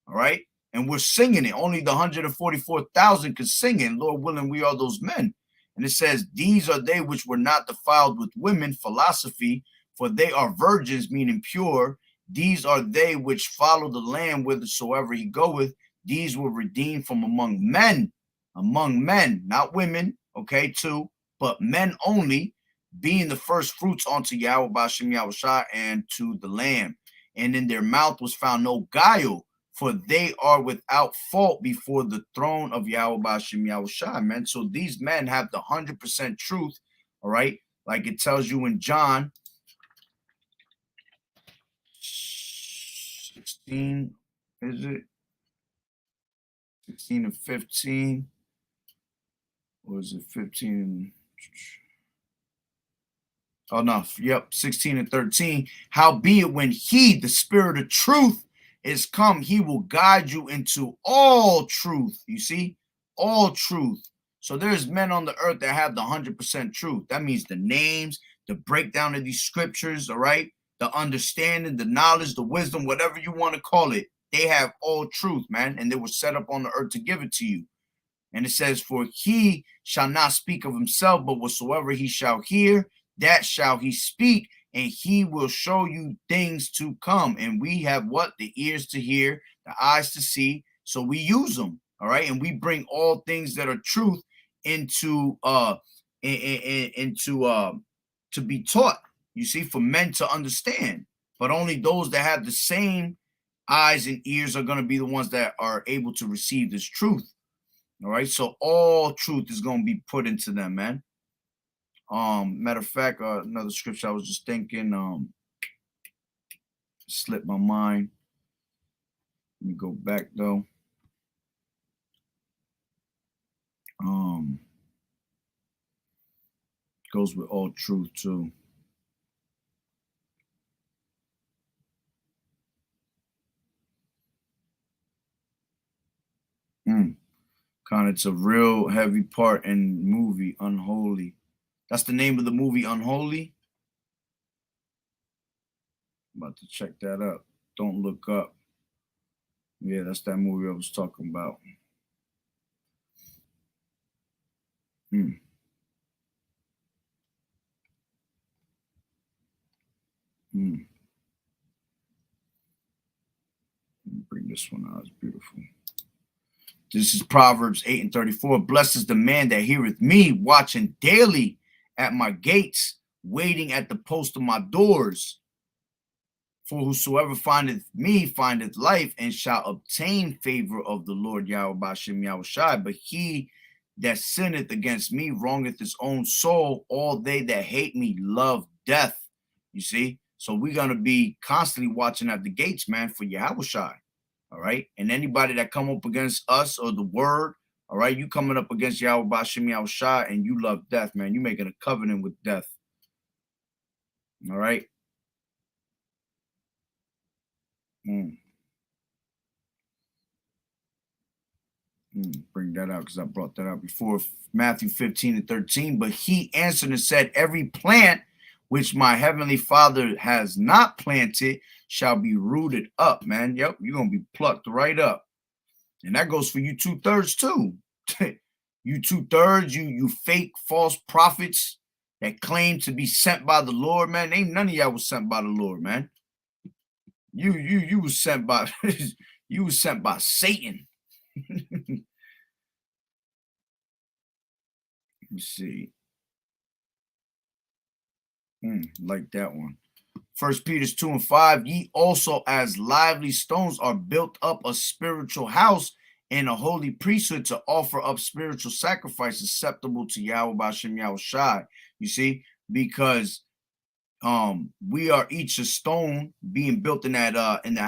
All right, and we're singing it. Only the 144,000 could sing it. Lord willing, we are those men. And it says, "These are they which were not defiled with women," philosophy, "for they are virgins," meaning pure. "These are they which follow the Lamb whithersoever he goeth." These were redeemed from among men, not women, okay, too, but men only, being the first fruits unto Yahweh Ba'ashem Yahushua and to the Lamb. And in their mouth was found no guile, for they are without fault before the throne of Yahweh Ba'ashem Yahushua, man. So these men have the 100% truth, all right? Like it tells you in John 16, is it? 16 and 15. Or is it 15? Oh, no. Yep, 16 and 13. "Howbeit, when he, the Spirit of truth, is come, he will guide you into all truth." You see? All truth. So there's men on the earth that have the 100% truth. That means the names, the breakdown of these scriptures, all right? The understanding, the knowledge, the wisdom, whatever you want to call it. They have all truth, man. And they were set up on the earth to give it to you. And it says, "For he shall not speak of himself, but whatsoever he shall hear, that shall he speak, and he will show you things to come." And we have what? The ears to hear, the eyes to see. So we use them, all right? And we bring all things that are truth into to be taught, you see, for men to understand. But only those that have the same eyes and ears are going to be the ones that are able to receive this truth. All right, so all truth is going to be put into them, man. Matter of fact, another scripture I was just thinking, slipped my mind. Let me go back though. Goes with all truth too. Kind of, it's a real heavy part in movie Unholy. That's the name of the movie, Unholy. I'm about to check that up. Don't Look Up. Yeah, that's that movie I was talking about. Bring this one out. It's beautiful. This is Proverbs 8 and 34. "Blessed is the man that heareth me, watching daily at my gates, waiting at the post of my doors. For whosoever findeth me findeth life, and shall obtain favor of the Lord Yahweh Ba'ashem Yahushua. But he that sinneth against me wrongeth his own soul. All they that hate me love death." You see? So we're going to be constantly watching at the gates, man, for Yahushua. All right? And anybody that come up against us or the word, all right, you coming up against Yahweh Ba'ashem Yahushua and you love death, man. You making a covenant with death. All right? Bring that out because I brought that out before. Matthew 15 and 13. "But he answered and said, Every plant which my heavenly Father has not planted shall be rooted up." Man, yep, you're going to be plucked right up. And that goes for you 2/3 too. You 2/3, you fake false prophets that claim to be sent by the Lord, man. Ain't none of y'all was sent by the Lord, man. You was sent by you was sent by Satan. Let me see. Like that one. 1 Peter 2 and 5. "Ye also as lively stones are built up a spiritual house and a holy priesthood to offer up spiritual sacrifice acceptable to Yahweh Ba'ashem Yahushua." You see, because we are each a stone being built in that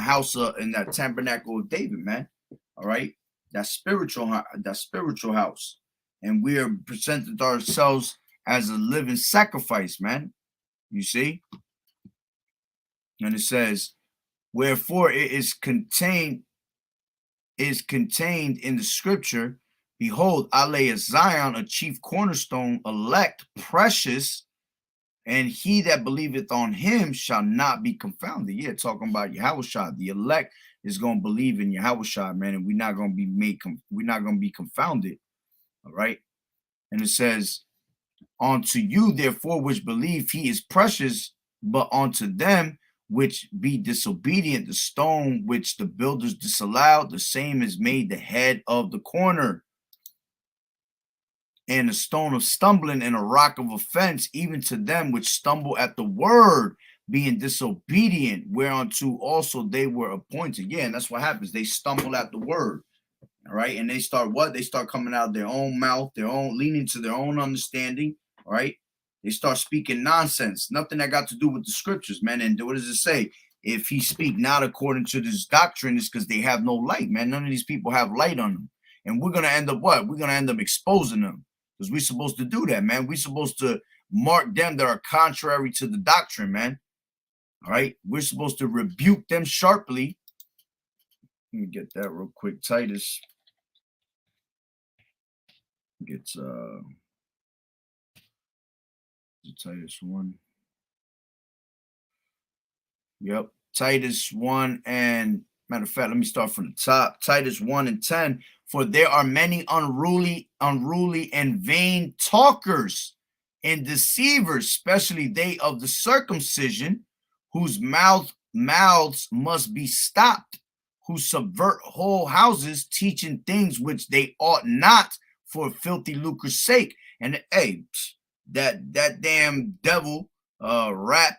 house in that tabernacle of David, man. All right, that spiritual house, and we are presented ourselves as a living sacrifice, man. You see, and it says, Wherefore it is contained in the scripture, behold, I lay at Zion a chief cornerstone, elect, precious, and he that believeth on him shall not be confounded. Yeah, talking about Yahawashi. The elect is going to believe in Yahawashi, man, and we're not going to be confounded. All right. And it says, unto you, therefore, which believe, he is precious, but unto them which be disobedient, the stone which the builders disallowed, the same is made the head of the corner, and a stone of stumbling and a rock of offense, even to them which stumble at the word, being disobedient, whereunto also they were appointed. Yeah, and that's what happens. They stumble at the word. All right. And they start what? They start coming out of their own mouth, their own leaning to their own understanding. All right. They start speaking nonsense, nothing that got to do with the scriptures, man. And what does it say? If he speak not according to this doctrine, it's because they have no light, man. None of these people have light on them. And we're going to end up what? We're going to end up exposing them, because we're supposed to do that, man. We're supposed to mark them that are contrary to the doctrine, man. All right. We're supposed to rebuke them sharply. Let me get that real quick. Titus gets Titus 1. Yep. Titus 1, and matter of fact, let me start from the top. Titus 1 and 10. For there are many unruly and vain talkers and deceivers, especially they of the circumcision, whose mouths must be stopped, who subvert whole houses, teaching things which they ought not, for filthy lucre's sake. And hey, that damn devil rap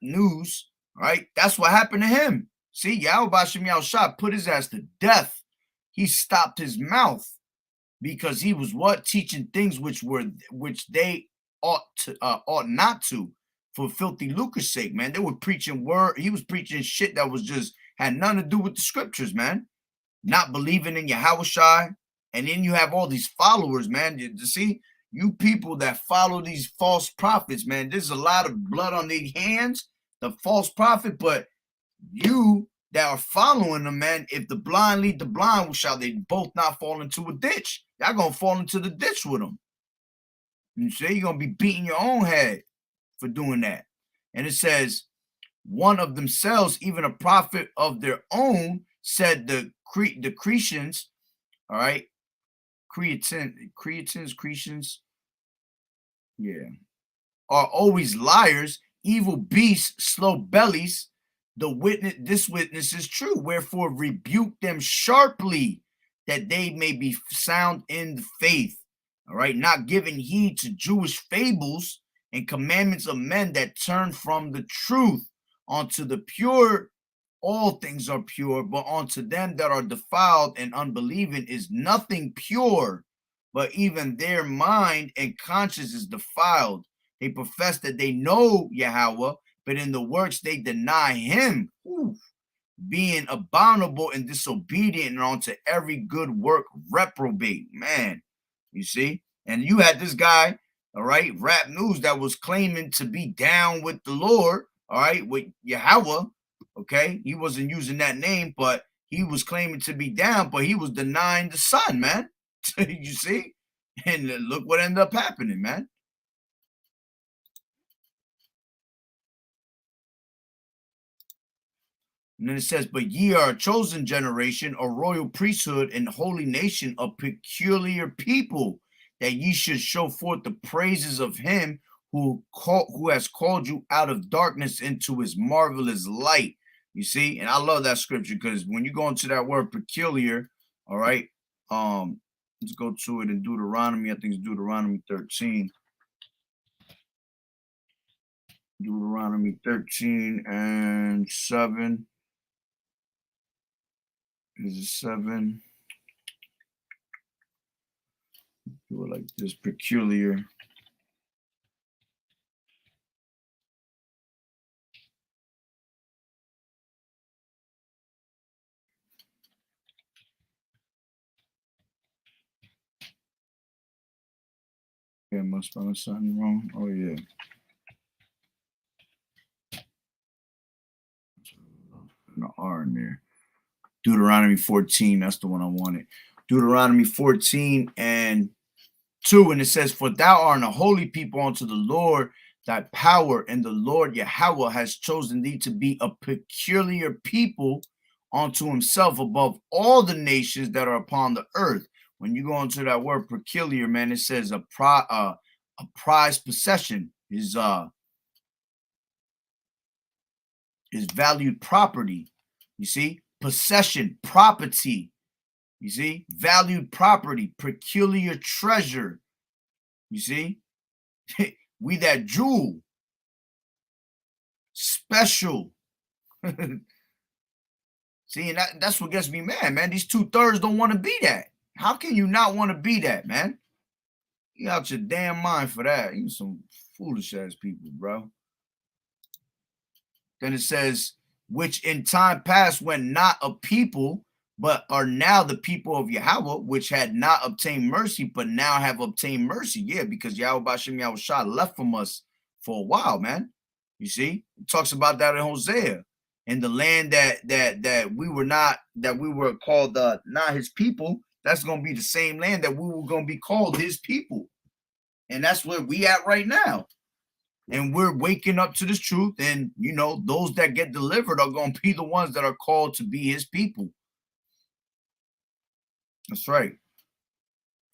news, right? That's what happened to him. See, Yahweh Shem Yahushua put his ass to death. He stopped his mouth because he was what? Teaching things which they ought not to, for filthy lucre's sake, man. They were preaching word. He was preaching shit that was just had nothing to do with the scriptures, man. Not believing in Yahawashi. And then you have all these followers, man. You see, you people that follow these false prophets, man, there's a lot of blood on their hands, the false prophet, but you that are following them, man, if the blind lead the blind, shall they both not fall into a ditch? Y'all gonna fall into the ditch with them. You see, you're gonna be beating your own head for doing that. And it says, one of themselves, even a prophet of their own, said the Cretians, all right, Cretans, yeah, are always liars, evil beasts, slow bellies. This witness is true. Wherefore rebuke them sharply, that they may be sound in the faith. All right, not giving heed to Jewish fables and commandments of men that turn from the truth. Unto the pure, all things are pure, but unto them that are defiled and unbelieving is nothing pure, but even their mind and conscience is defiled. They profess that they know Yahweh, but in the works they deny him, being abominable and disobedient, and unto every good work reprobate. Man, you see? And you had this guy, all right, Rap News, that was claiming to be down with the Lord, all right, with Yahweh, okay? He wasn't using that name, but he was claiming to be down, but he was denying the Son, man. You see? And look what ended up happening, man. And then it says, but ye are a chosen generation, a royal priesthood, and holy nation, a peculiar people, that ye should show forth the praises of him who has called you out of darkness into his marvelous light. You see? And I love that scripture, because when you go into that word peculiar, all right, let's go to it in Deuteronomy. I think it's Deuteronomy 13. Deuteronomy 13 and 7. Is it 7? Do it like this, peculiar. Yeah, am I spelling something wrong? Oh, yeah. put an R in there. Deuteronomy 14. That's the one I wanted. Deuteronomy 14 and 2. And it says, for thou art a holy people unto the Lord thy power, and the Lord Yahweh has chosen thee to be a peculiar people unto himself above all the nations that are upon the earth. When you go into that word peculiar, man, it says a prized possession is valued property. You see, possession, property. You see, valued property, peculiar treasure. You see, we that jewel, special. See, and that's what gets me mad, man. These 2/3 don't want to be that. How can you not want to be that, man? You out your damn mind for that. You some foolish ass people, bro. Then it says, which in time past were not a people, but are now the people of Yahweh, which had not obtained mercy, but now have obtained mercy. Yeah, because Yahweh Bashem Yahushua left from us for a while, man. You see, it talks about that in Hosea. And the land that we were called not his people, that's gonna be the same land that we were gonna be called his people. And that's where we at right now. And we're waking up to this truth. And you know, those that get delivered are gonna be the ones that are called to be his people. That's right.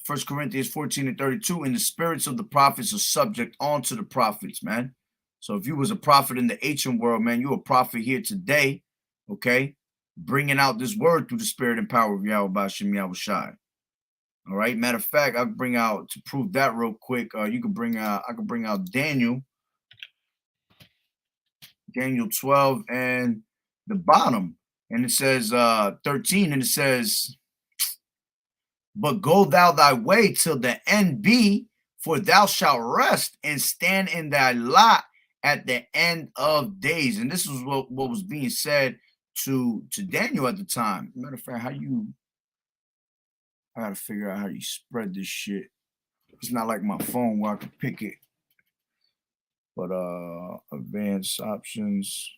1 Corinthians 14 and 32, and the spirits of the prophets are subject unto the prophets, man. So if you was a prophet in the ancient world, man, you're a prophet here today, okay? Bringing out this word through the spirit and power of Yahweh Bashem Yahushai. All right. Matter of fact, I'll bring out, to prove that real quick, I can bring out Daniel 12 and the bottom. And it says 13, and it says, but go thou thy way till the end be, for thou shalt rest and stand in thy lot at the end of days. And this is what was being said to Daniel at the time. Matter of fact, I gotta figure out how you spread this shit. It's not like my phone where I can pick it. But advanced options.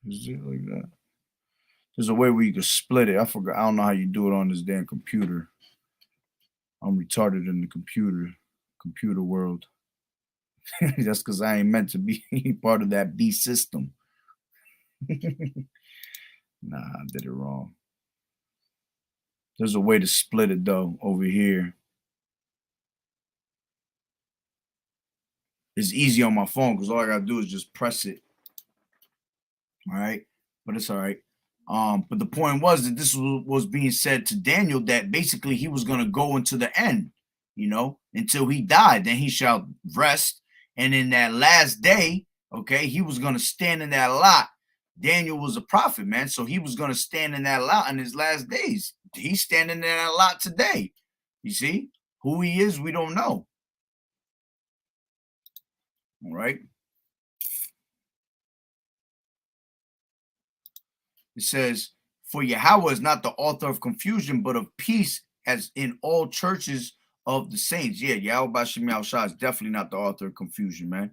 Is it like that? There's a way where you can split it. I forgot. I don't know how you do it on this damn computer. I'm retarded in the computer world. That's because I ain't meant to be part of that B system. Nah, I did it wrong. There's a way to split it though over here. It's easy on my phone because all I gotta do is just press it. All right, but it's all right. But the point was that this was being said to Daniel, that basically he was gonna go into the end, you know, until he died. Then he shall rest, and in that last day, okay, he was gonna stand in that lot. Daniel was a prophet, man, so he was gonna stand in that lot in his last days. He's standing in that lot today. You see, who he is, we don't know. All right. It says, for Yahweh is not the author of confusion, but of peace, as in all churches of the saints. Yeah, Yahweh Bashem Yahushua is definitely not the author of confusion, man.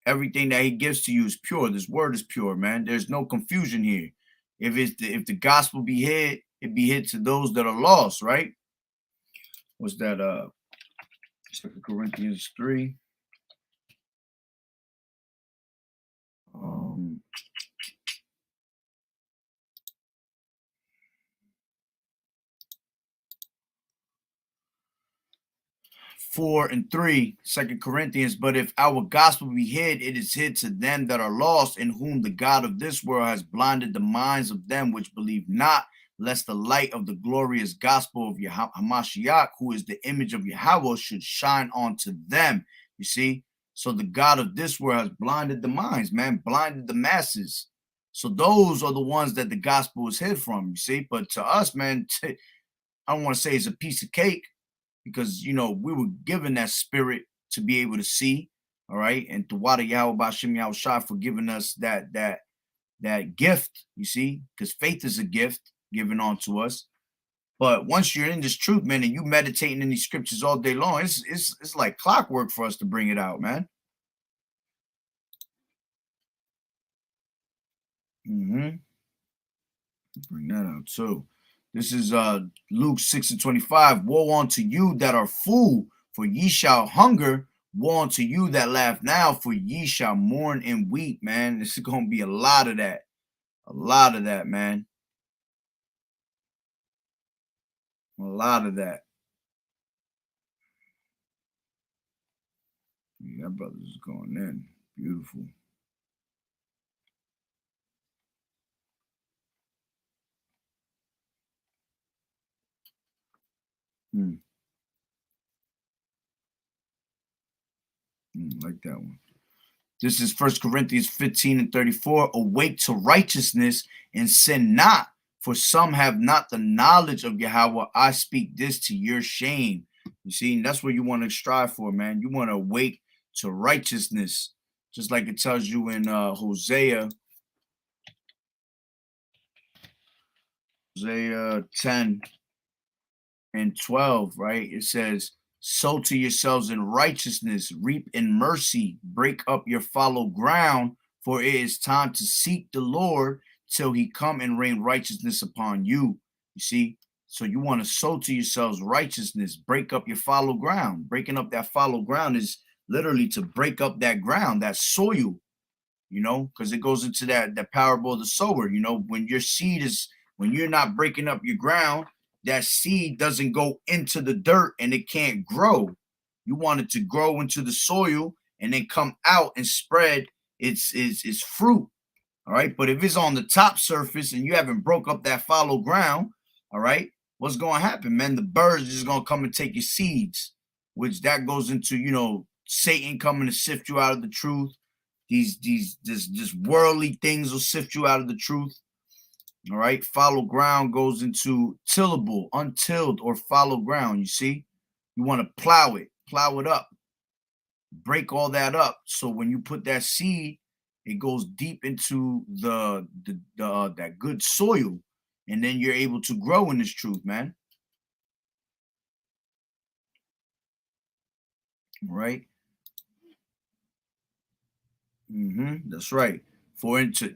Everything that he gives to you is pure. This word is pure, man. There's no confusion here. If the gospel be hid, it be hid to those that are lost, right? What's that? 2 Corinthians 3. 4 and 3, 2 Corinthians, but if our gospel be hid, it is hid to them that are lost, in whom the God of this world has blinded the minds of them which believe not, lest the light of the glorious gospel of Hamashiach, who is the image of Yahweh, should shine onto them. You see? So the God of this world has blinded the minds, man, blinded the masses. So those are the ones that the gospel is hid from, you see? But to us, man, I don't want to say it's a piece of cake, because, you know, we were given that spirit to be able to see, all right? And to Wada Yahweh Bashem Yahushua for giving us that gift, you see? Because faith is a gift given unto us. But once you're in this truth, man, and you meditating in these scriptures all day long, it's like clockwork for us to bring it out, man. Bring that out too. This is Luke 6:25. Woe unto you that are full, for ye shall hunger. Woe unto you that laugh now, for ye shall mourn and weep, man. This is gonna be a lot of that. A lot of that, man. A lot of that. Yeah, that brother's going in. Beautiful. Like that one. This is 1 Corinthians 15:34. Awake to righteousness and sin not, for some have not the knowledge of Yahweh. I speak this to your shame. You see, and that's what you want to strive for, man. You want to awake to righteousness, just like it tells you in Hosea 10:12, right? It says, sow to yourselves in righteousness, reap in mercy, break up your fallow ground, for it is time to seek the Lord till he come and rain righteousness upon you. You see, so you want to sow to yourselves righteousness, break up your fallow ground. Breaking up that fallow ground is literally to break up that ground, that soil, you know, because it goes into that parable of the sower. You know, when your seed is, when you're not breaking up your ground, that seed doesn't go into the dirt and it can't grow. You want it to grow into the soil and then come out and spread its fruit. All right. But if it's on the top surface and you haven't broke up that fallow ground, all right, what's going to happen, man? The birds are just going to come and take your seeds, which that goes into, you know, Satan coming to sift you out of the truth. This worldly things will sift you out of the truth. All right, fallow ground goes into tillable, untilled, or fallow ground. You see, you want to plow it up, break all that up. So when you put that seed, it goes deep into the that good soil, and then you're able to grow in this truth, man. All right. That's right. For into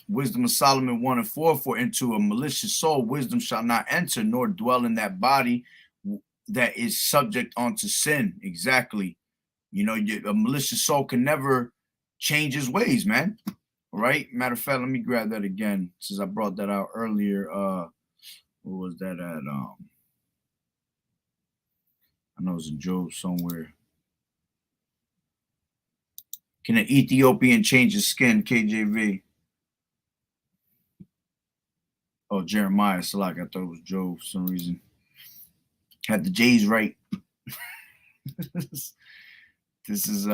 Wisdom of Solomon 1:4, for into a malicious soul wisdom shall not enter, nor dwell in that body that is subject unto sin. Exactly. You know, a malicious soul can never change his ways, man. All right. Matter of fact, let me grab that again, since I brought that out earlier. What was that at? I know it's in Job somewhere. Can an Ethiopian change his skin? KJV. Oh, Jeremiah. Salak. I thought it was Job for some reason. Had the J's right. This is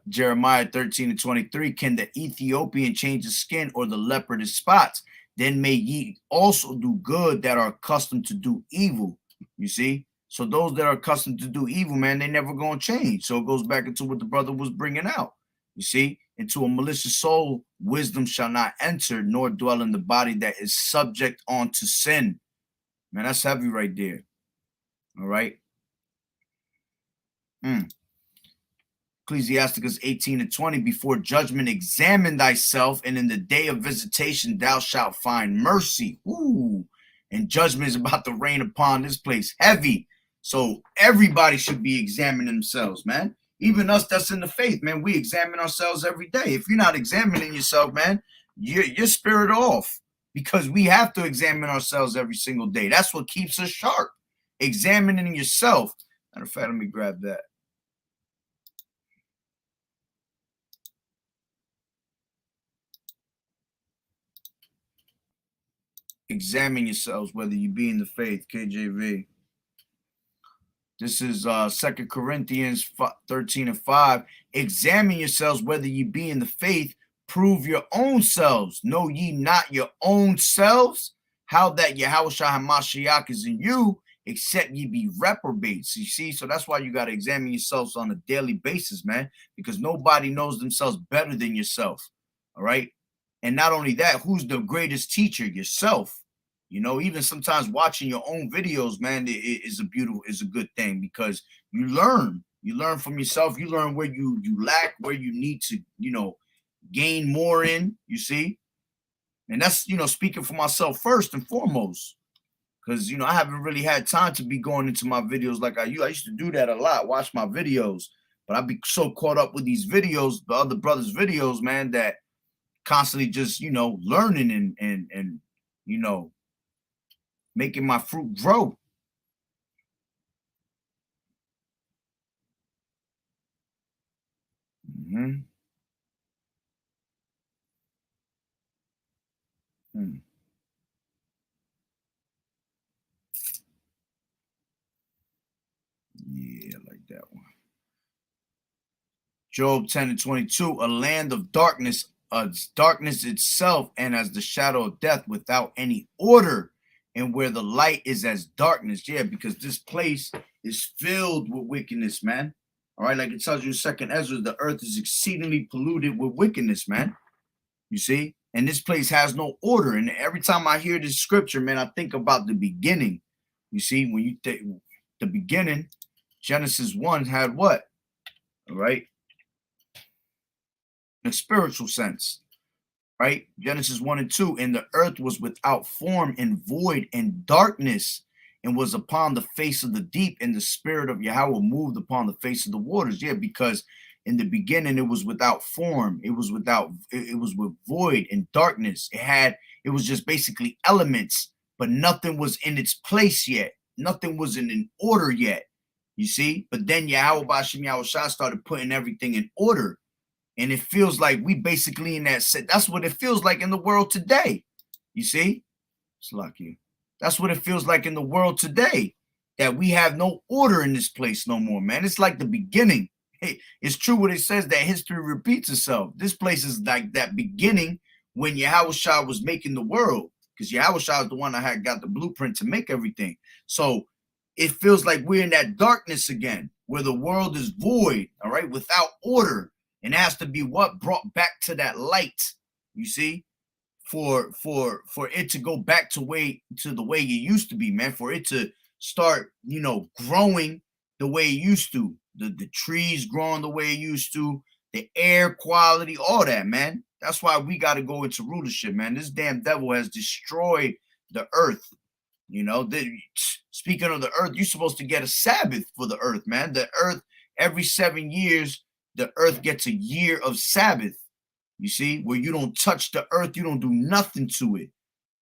Jeremiah 13:23. Can the Ethiopian change his skin, or the leopard his spots? Then may ye also do good that are accustomed to do evil. You see? So those that are accustomed to do evil, man, they never going to change. So it goes back into what the brother was bringing out. You see? Into a malicious soul, wisdom shall not enter, nor dwell in the body that is subject unto sin. Man, that's heavy right there. All right? Ecclesiasticus 18:20, before judgment examine thyself, and in the day of visitation thou shalt find mercy. Ooh, and judgment is about to rain upon this place heavy. So everybody should be examining themselves, man. Even us that's in the faith, man, we examine ourselves every day. If you're not examining yourself, man, you're spirit off, because we have to examine ourselves every single day. That's what keeps us sharp. Examining yourself. Matter of fact, let me grab that. Examine yourselves whether you be in the faith, KJV. This is 2 Corinthians 13:5. Examine yourselves whether ye be in the faith. Prove your own selves. Know ye not your own selves? How that Yahawashi HaMashiach is in you, except ye be reprobates. You see, so that's why you got to examine yourselves on a daily basis, man, because nobody knows themselves better than yourself. All right. And not only that, who's the greatest teacher? Yourself. You know, even sometimes watching your own videos, man, is a good thing, because you learn from yourself. You learn where you lack, where you need to, you know, gain more in, you see. And that's, you know, speaking for myself first and foremost, because, you know, I haven't really had time to be going into my videos like I used to do that a lot, watch my videos, but I'd be so caught up with these videos, the other brothers' videos, man, that constantly just, you know, learning and you know, making my fruit grow. Mm-hmm. Hmm. Yeah, I like that one. Job 10 and 22, a land of darkness, darkness itself, and as the shadow of death, without any order, and where the light is as darkness. Yeah, because this place is filled with wickedness, man. All right, like it tells you in Second Ezra, the earth is exceedingly polluted with wickedness, man. You see? And this place has no order. And every time I hear this scripture, man, I think about the beginning. You see, when you think the beginning, Genesis 1 had what? All right. In a spiritual sense, right? Genesis 1 and 2, and the earth was without form and void, and darkness, and was upon the face of the deep, and the spirit of Yahweh moved upon the face of the waters. Yeah, because in the beginning it was without form, it was with void and darkness. It was just basically elements, but nothing was in its place yet. Nothing was in an order yet. You see? But then Yahweh Bashim Yahweh Shah started putting everything in order. And it feels like we basically in that set. That's what it feels like in the world today. You see? It's lucky. That's what it feels like in the world today. That we have no order in this place no more, man. It's like the beginning. Hey, it's true what it says, that history repeats itself. This place is like that beginning when Yahweh Shah was making the world. Because Yahweh Shah is the one that had got the blueprint to make everything. So it feels like we're in that darkness again, where the world is void, all right, without order. And it has to be what brought back to that light, you see, for it to go back to the way it used to be, man. For it to start, you know, growing the way it used to, the trees growing the way it used to, the air quality, all that, man. That's why we got to go into rulership, man. This damn devil has destroyed the earth. You know, speaking of the earth, you're supposed to get a Sabbath for the earth, man. The earth, every 7 years, the earth gets a year of Sabbath, you see, where you don't touch the earth, you don't do nothing to it.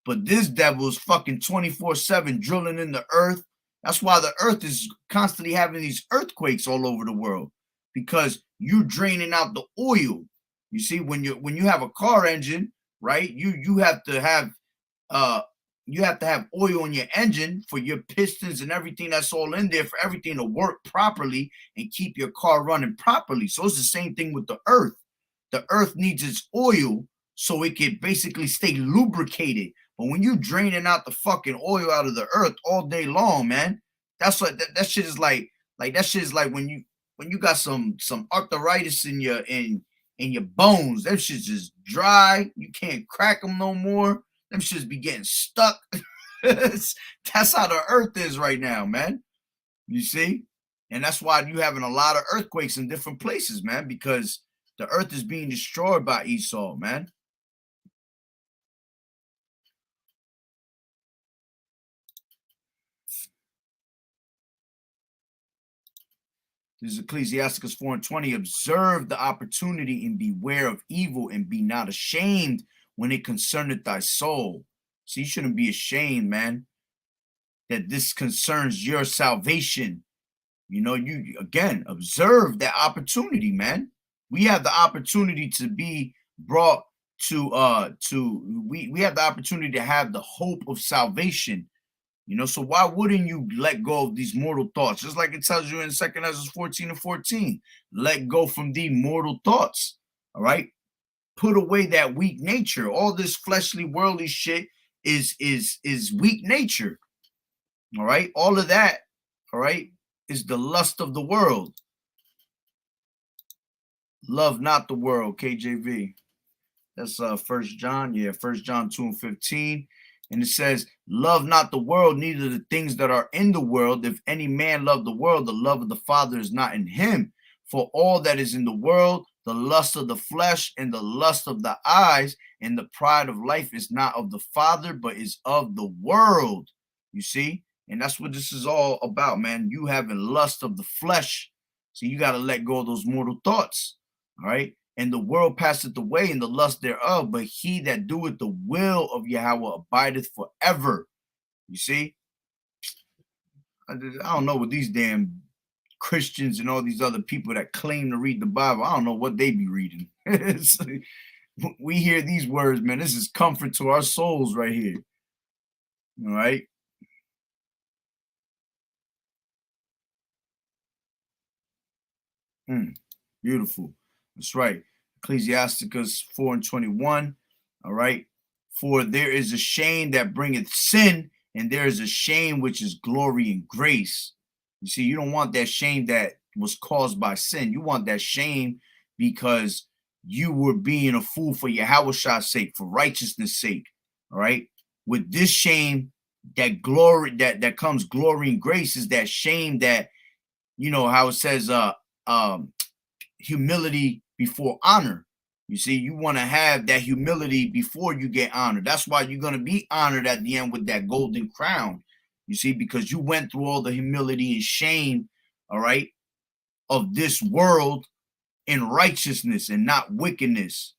But this devil is fucking 24/7 drilling in the earth. That's why the earth is constantly having these earthquakes all over the world, because you're draining out the oil. You see, when you have a car engine, right? You have to have oil in your engine for your pistons and everything that's all in there, for everything to work properly and keep your car running properly. So it's the same thing with the earth. The earth needs its oil so it can basically stay lubricated. But when you draining out the fucking oil out of the earth all day long, man, that's what that shit is like that shit is like when you got some arthritis in your bones. Them shit's just dry. You can't crack them no more. Them shits be getting stuck. That's how the earth is right now, man. You see? And that's why you having a lot of earthquakes in different places, man, because the earth is being destroyed by Esau, man. This is Ecclesiasticus 4:20. Observe the opportunity and beware of evil, and be not ashamed when it concerneth thy soul. So you shouldn't be ashamed, man, that this concerns your salvation. You know, you again observe that opportunity, man. We have the opportunity to be brought to we have the opportunity to have the hope of salvation. You know, so why wouldn't you let go of these mortal thoughts? Just like it tells you in 2 Ezra 14 and 14. Let go from the mortal thoughts. All right. Put away that weak nature. All this fleshly, worldly shit is weak nature. All right. All of that, all right, is the lust of the world. Love not the world, KJV. That's 1 John. Yeah, 1 John 2 and 15. And it says, love not the world, neither the things that are in the world. If any man love the world, the love of the Father is not in him. For all that is in the world, the lust of the flesh and the lust of the eyes and the pride of life is not of the Father, but is of the world. You see? And that's what this is all about, man. You having lust of the flesh. So you got to let go of those mortal thoughts. All right? And the world passeth away and the lust thereof, but he that doeth the will of Yahweh abideth forever. You see? I don't know what these damn Christians and all these other people that claim to read the Bible, I don't know what they be reading. We hear these words, man. This is comfort to our souls right here. All right? Beautiful. That's right. Ecclesiasticus 4:21. All right. For there is a shame that bringeth sin, and there is a shame which is glory and grace. You see, you don't want that shame that was caused by sin. You want that shame because you were being a fool for YAHAWAH'S sake, for righteousness' sake. All right. With this shame, that glory that comes glory and grace is that shame that, you know, how it says humility before honor. You see, you want to have that humility before you get honored. That's why you're going to be honored at the end with that golden crown. You see, because you went through all the humility and shame, all right, of this world in righteousness and not wickedness.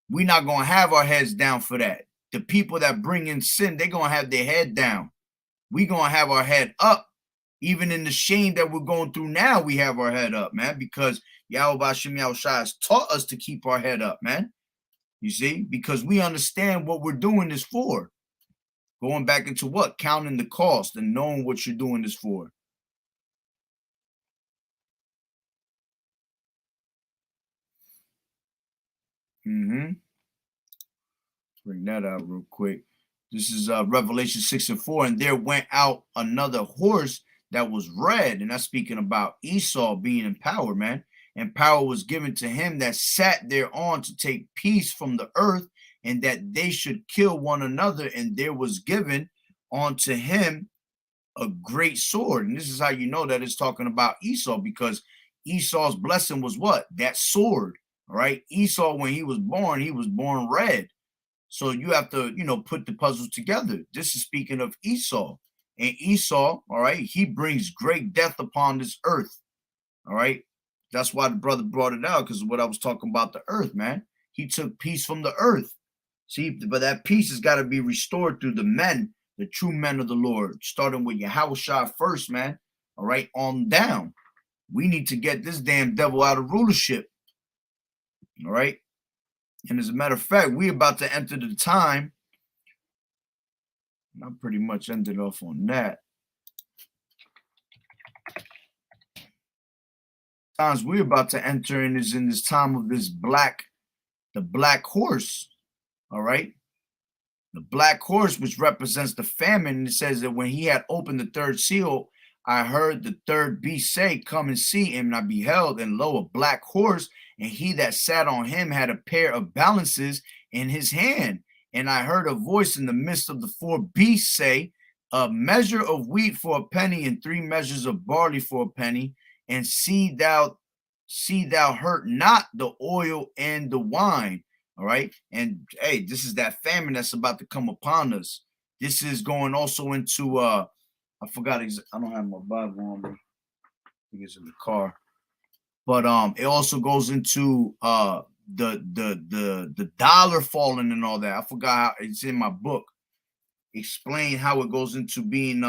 We're not going to have our heads down for that. The people that bring in sin, they're going to have their head down. We're going to have our head up. Even in the shame that we're going through now, we have our head up, man, because YAHAWAH'S has taught us to keep our head up, man. You see, because we understand what we're doing this for. Going back into what? Counting the cost and knowing what you're doing this for. Bring that out real quick. This is Revelation 6:4. And there went out another horse that was red. And that's speaking about Esau being in power, man. And power was given to him that sat thereon to take peace from the earth, and that they should kill one another. And there was given unto him a great sword. And this is how you know that it's talking about Esau, because Esau's blessing was what? That sword. All right. Esau, when he was born red. So you have to, you know, put the puzzles together. This is speaking of Esau. And Esau, all right, he brings great death upon this earth. All right. That's why the brother brought it out, because of what I was talking about, the earth, man. He took peace from the earth. See, but that peace has got to be restored through the men, the true men of the Lord, starting with YAHAWAH'S first, man. All right, on down. We need to get this damn devil out of rulership. All right. And as a matter of fact, we're about to enter the time. I pretty much ended off on that. Times we're about to enter in is in this time of this the black horse. All right. The black horse, which represents the famine. It says that when he had opened the third seal, I heard the third beast say, come and see. And I beheld, and lo, a black horse, and he that sat on him had a pair of balances in his hand. And I heard a voice in the midst of the four beasts say, a measure of wheat for a penny, and 3 measures of barley for a penny, and see thou hurt not the oil and the wine. All right. And hey, this is that famine that's about to come upon us. This is going also into I forgot, I don't have my Bible on me. I think it's in the car. But it also goes into the dollar falling and all that. I forgot how it's in my book. Explain how it goes into being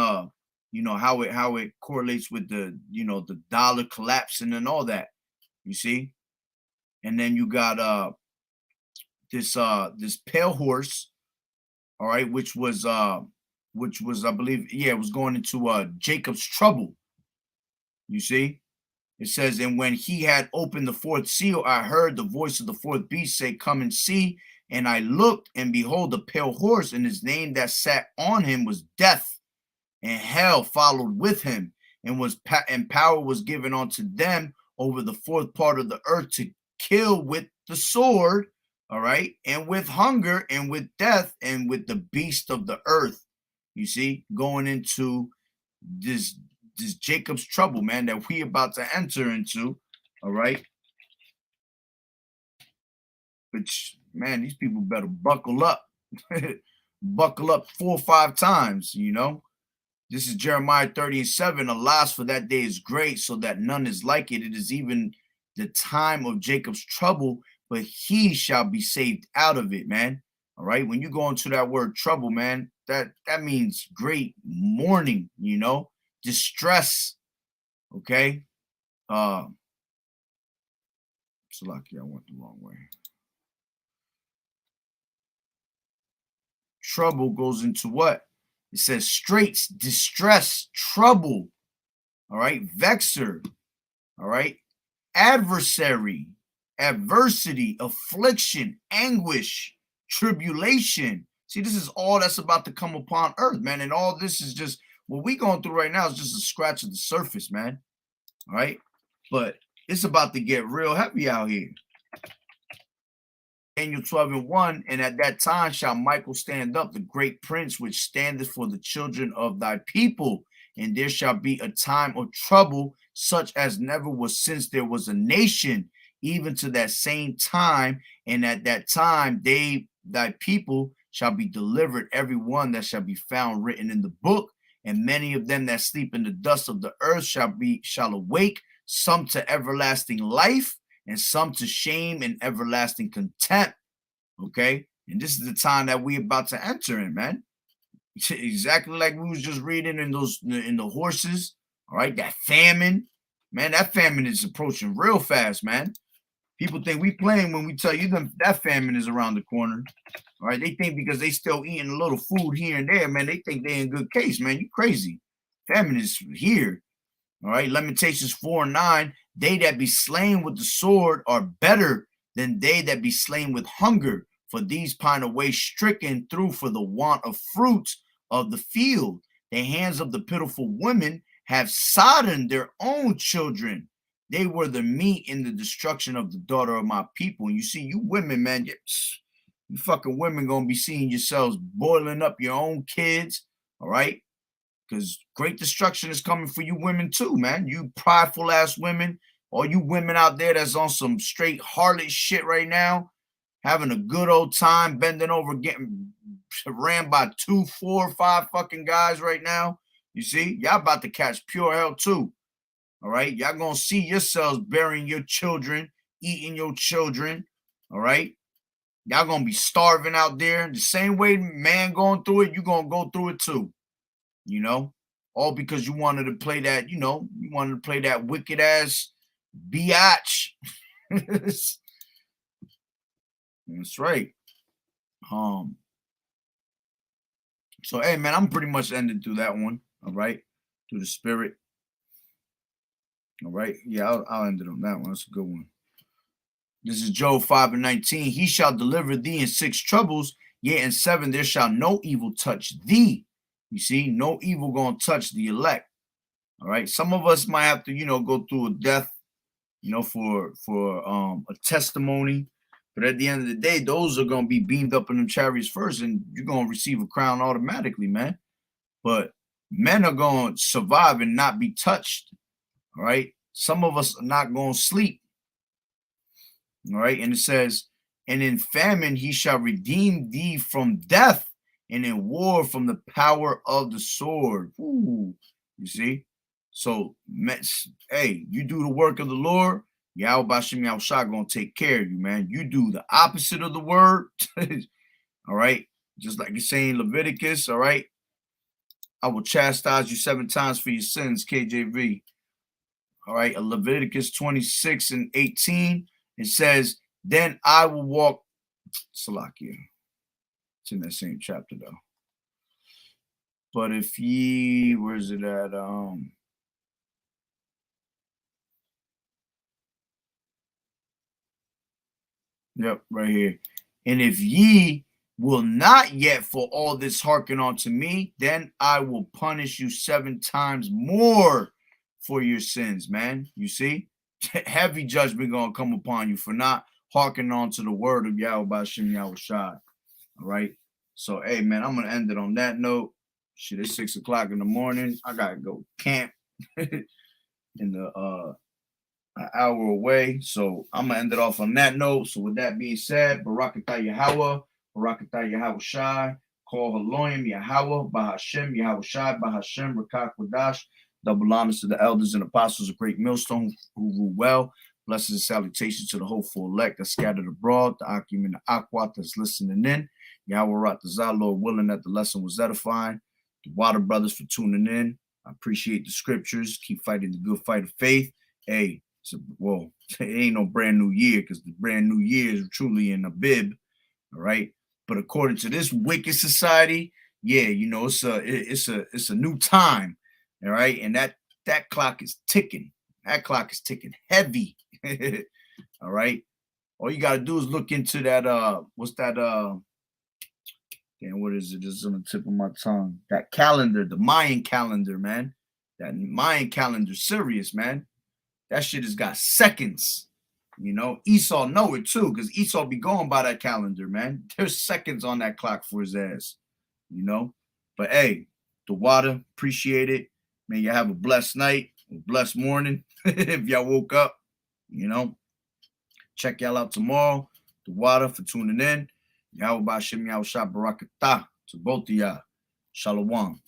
you know, how it correlates with the, you know, the dollar collapsing and all that. You see? And then you got this pale horse, all right, which was I believe, yeah, it was going into Jacob's trouble. You see? It says, and when he had opened the fourth seal, I heard the voice of the fourth beast say, come and see. And I looked, and behold, a pale horse, and his name that sat on him was Death, and hell followed with him, and power was given unto them over the fourth part of the earth to kill with the sword, all right, and with hunger and with death and with the beast of the earth. You see, going into this Jacob's trouble, man, that we about to enter into, all right? Which, man, these people better buckle up. Buckle up 4 or 5 times, you know? This is Jeremiah 30:7. Alas, for that day is great, so that none is like it. It is even the time of Jacob's trouble, but he shall be saved out of it, man. All right. When you go into that word trouble, man, that means great mourning, you know, distress. Okay. So lucky I went the wrong way. Trouble goes into what? It says straits, distress, trouble. All right. Vexer. All right. Adversary, adversity, affliction, anguish, tribulation. See, this is all that's about to come upon earth, man. And all this is just what we're going through right now is just a scratch of the surface, man. All right. But it's about to get real heavy out here. Daniel 12:1, and at that time shall Michael stand up, the great prince, which standeth for the children of thy people. And there shall be a time of trouble, such as never was since there was a nation, even to that same time. And at that time, thy people shall be delivered, every one that shall be found written in the book. And many of them that sleep in the dust of the earth shall awake, some to everlasting life, and some to shame and everlasting contempt. Okay, and this is the time that we about to enter in, man. Exactly like we was just reading in the horses. All right, that famine, man. That famine is approaching real fast, man. People think we playing when we tell you that famine is around the corner. All right, they think because they still eating a little food here and there, man. They think they in good case, man. You crazy? Famine is here. All right, Lamentations 4:9. They that be slain with the sword are better than they that be slain with hunger. For these pine away stricken through for the want of fruits of the field. The hands of the pitiful women have sodden their own children. They were the meat in the destruction of the daughter of my people. And you see, you women, man, you fucking women gonna be seeing yourselves boiling up your own kids, all right? Because great destruction is coming for you women too, man. You prideful ass women, all you women out there that's on some straight harlot shit right now, having a good old time, bending over, getting ran by 2, 4, 5 fucking guys right now. You see, y'all about to catch pure hell too. All right, y'all gonna see yourselves burying your children, eating your children. All right, y'all gonna be starving out there the same way man going through it. You gonna go through it too. You know, all because you wanted to play that. You know, you wanted to play that wicked ass biatch. That's right. So hey man, I'm pretty much ended through that one. All right, through the spirit. All right, yeah, I'll end it on that one. That's a good one. This is Job 5:19. He shall deliver thee in 6 troubles, yea, in 7 there shall no evil touch thee. You see, no evil gonna touch the elect. All right, some of us might have to, you know, go through a death, you know, for a testimony. But at the end of the day, those are going to be beamed up in them chariots first, and you're going to receive a crown automatically, man. But men are going to survive and not be touched, all right? Some of us are not going to sleep, all right? And it says, and in famine he shall redeem thee from death, and in war from the power of the sword. Ooh, you see? So, hey, you do the work of the Lord, Yahweh Bashim Yahushua gonna take care of you, man. You do the opposite of the word, all right? Just like you say in Leviticus, all right? I will chastise you 7 times for your sins, KJV. All right, Leviticus 26:18, it says, then I will walk, Salakia. It's in that same chapter though. But if ye, where's it at? Yep, right here. And if ye will not yet for all this hearken unto me, then I will punish you 7 times more for your sins, man. You see? Heavy judgment gonna come upon you for not hearkening on to the word of Yahweh Ba'Shem Yahweh Shai. All right. So, hey, man, I'm going to end it on that note. Shit, it's 6 o'clock in the morning. I got to go camp in the an hour away. So I'm going to end it off on that note. So with that being said, Barakatah Yahweh, Barakatah Yahweh Shai, Call Haloim Yahweh, Bahashem, Yahweh Shai, Bahashem, Rakak Wadash. Double honors to the elders and apostles of Great Millstone who rule well. Blessings and salutations to the hopeful elect that scattered abroad, the Akim and the Aquat that's listening in. Yahweh Ratazah, Lord willing that the lesson was edifying. The Water Brothers for tuning in. I appreciate the scriptures. Keep fighting the good fight of faith. Hey, well, it ain't no brand new year because the brand new year is truly in a bib. All right. But according to this wicked society, yeah, you know, it's a new time. All right. And that clock is ticking. That clock is ticking heavy. All right. All you gotta do is look into that what's that damn, what is it? It's on the tip of my tongue. That calendar, the Mayan calendar, man. That Mayan calendar, serious, man. That shit has got seconds. You know, Esau know it too, because Esau be going by that calendar, man. There's seconds on that clock for his ass. You know? But hey, the water, appreciate it. May you have a blessed night, a blessed morning. If y'all woke up, you know. Check y'all out tomorrow. The water for tuning in. Yahweh Ba'Shem Yahweh Shai Barakatah to both of y'all. Shalom.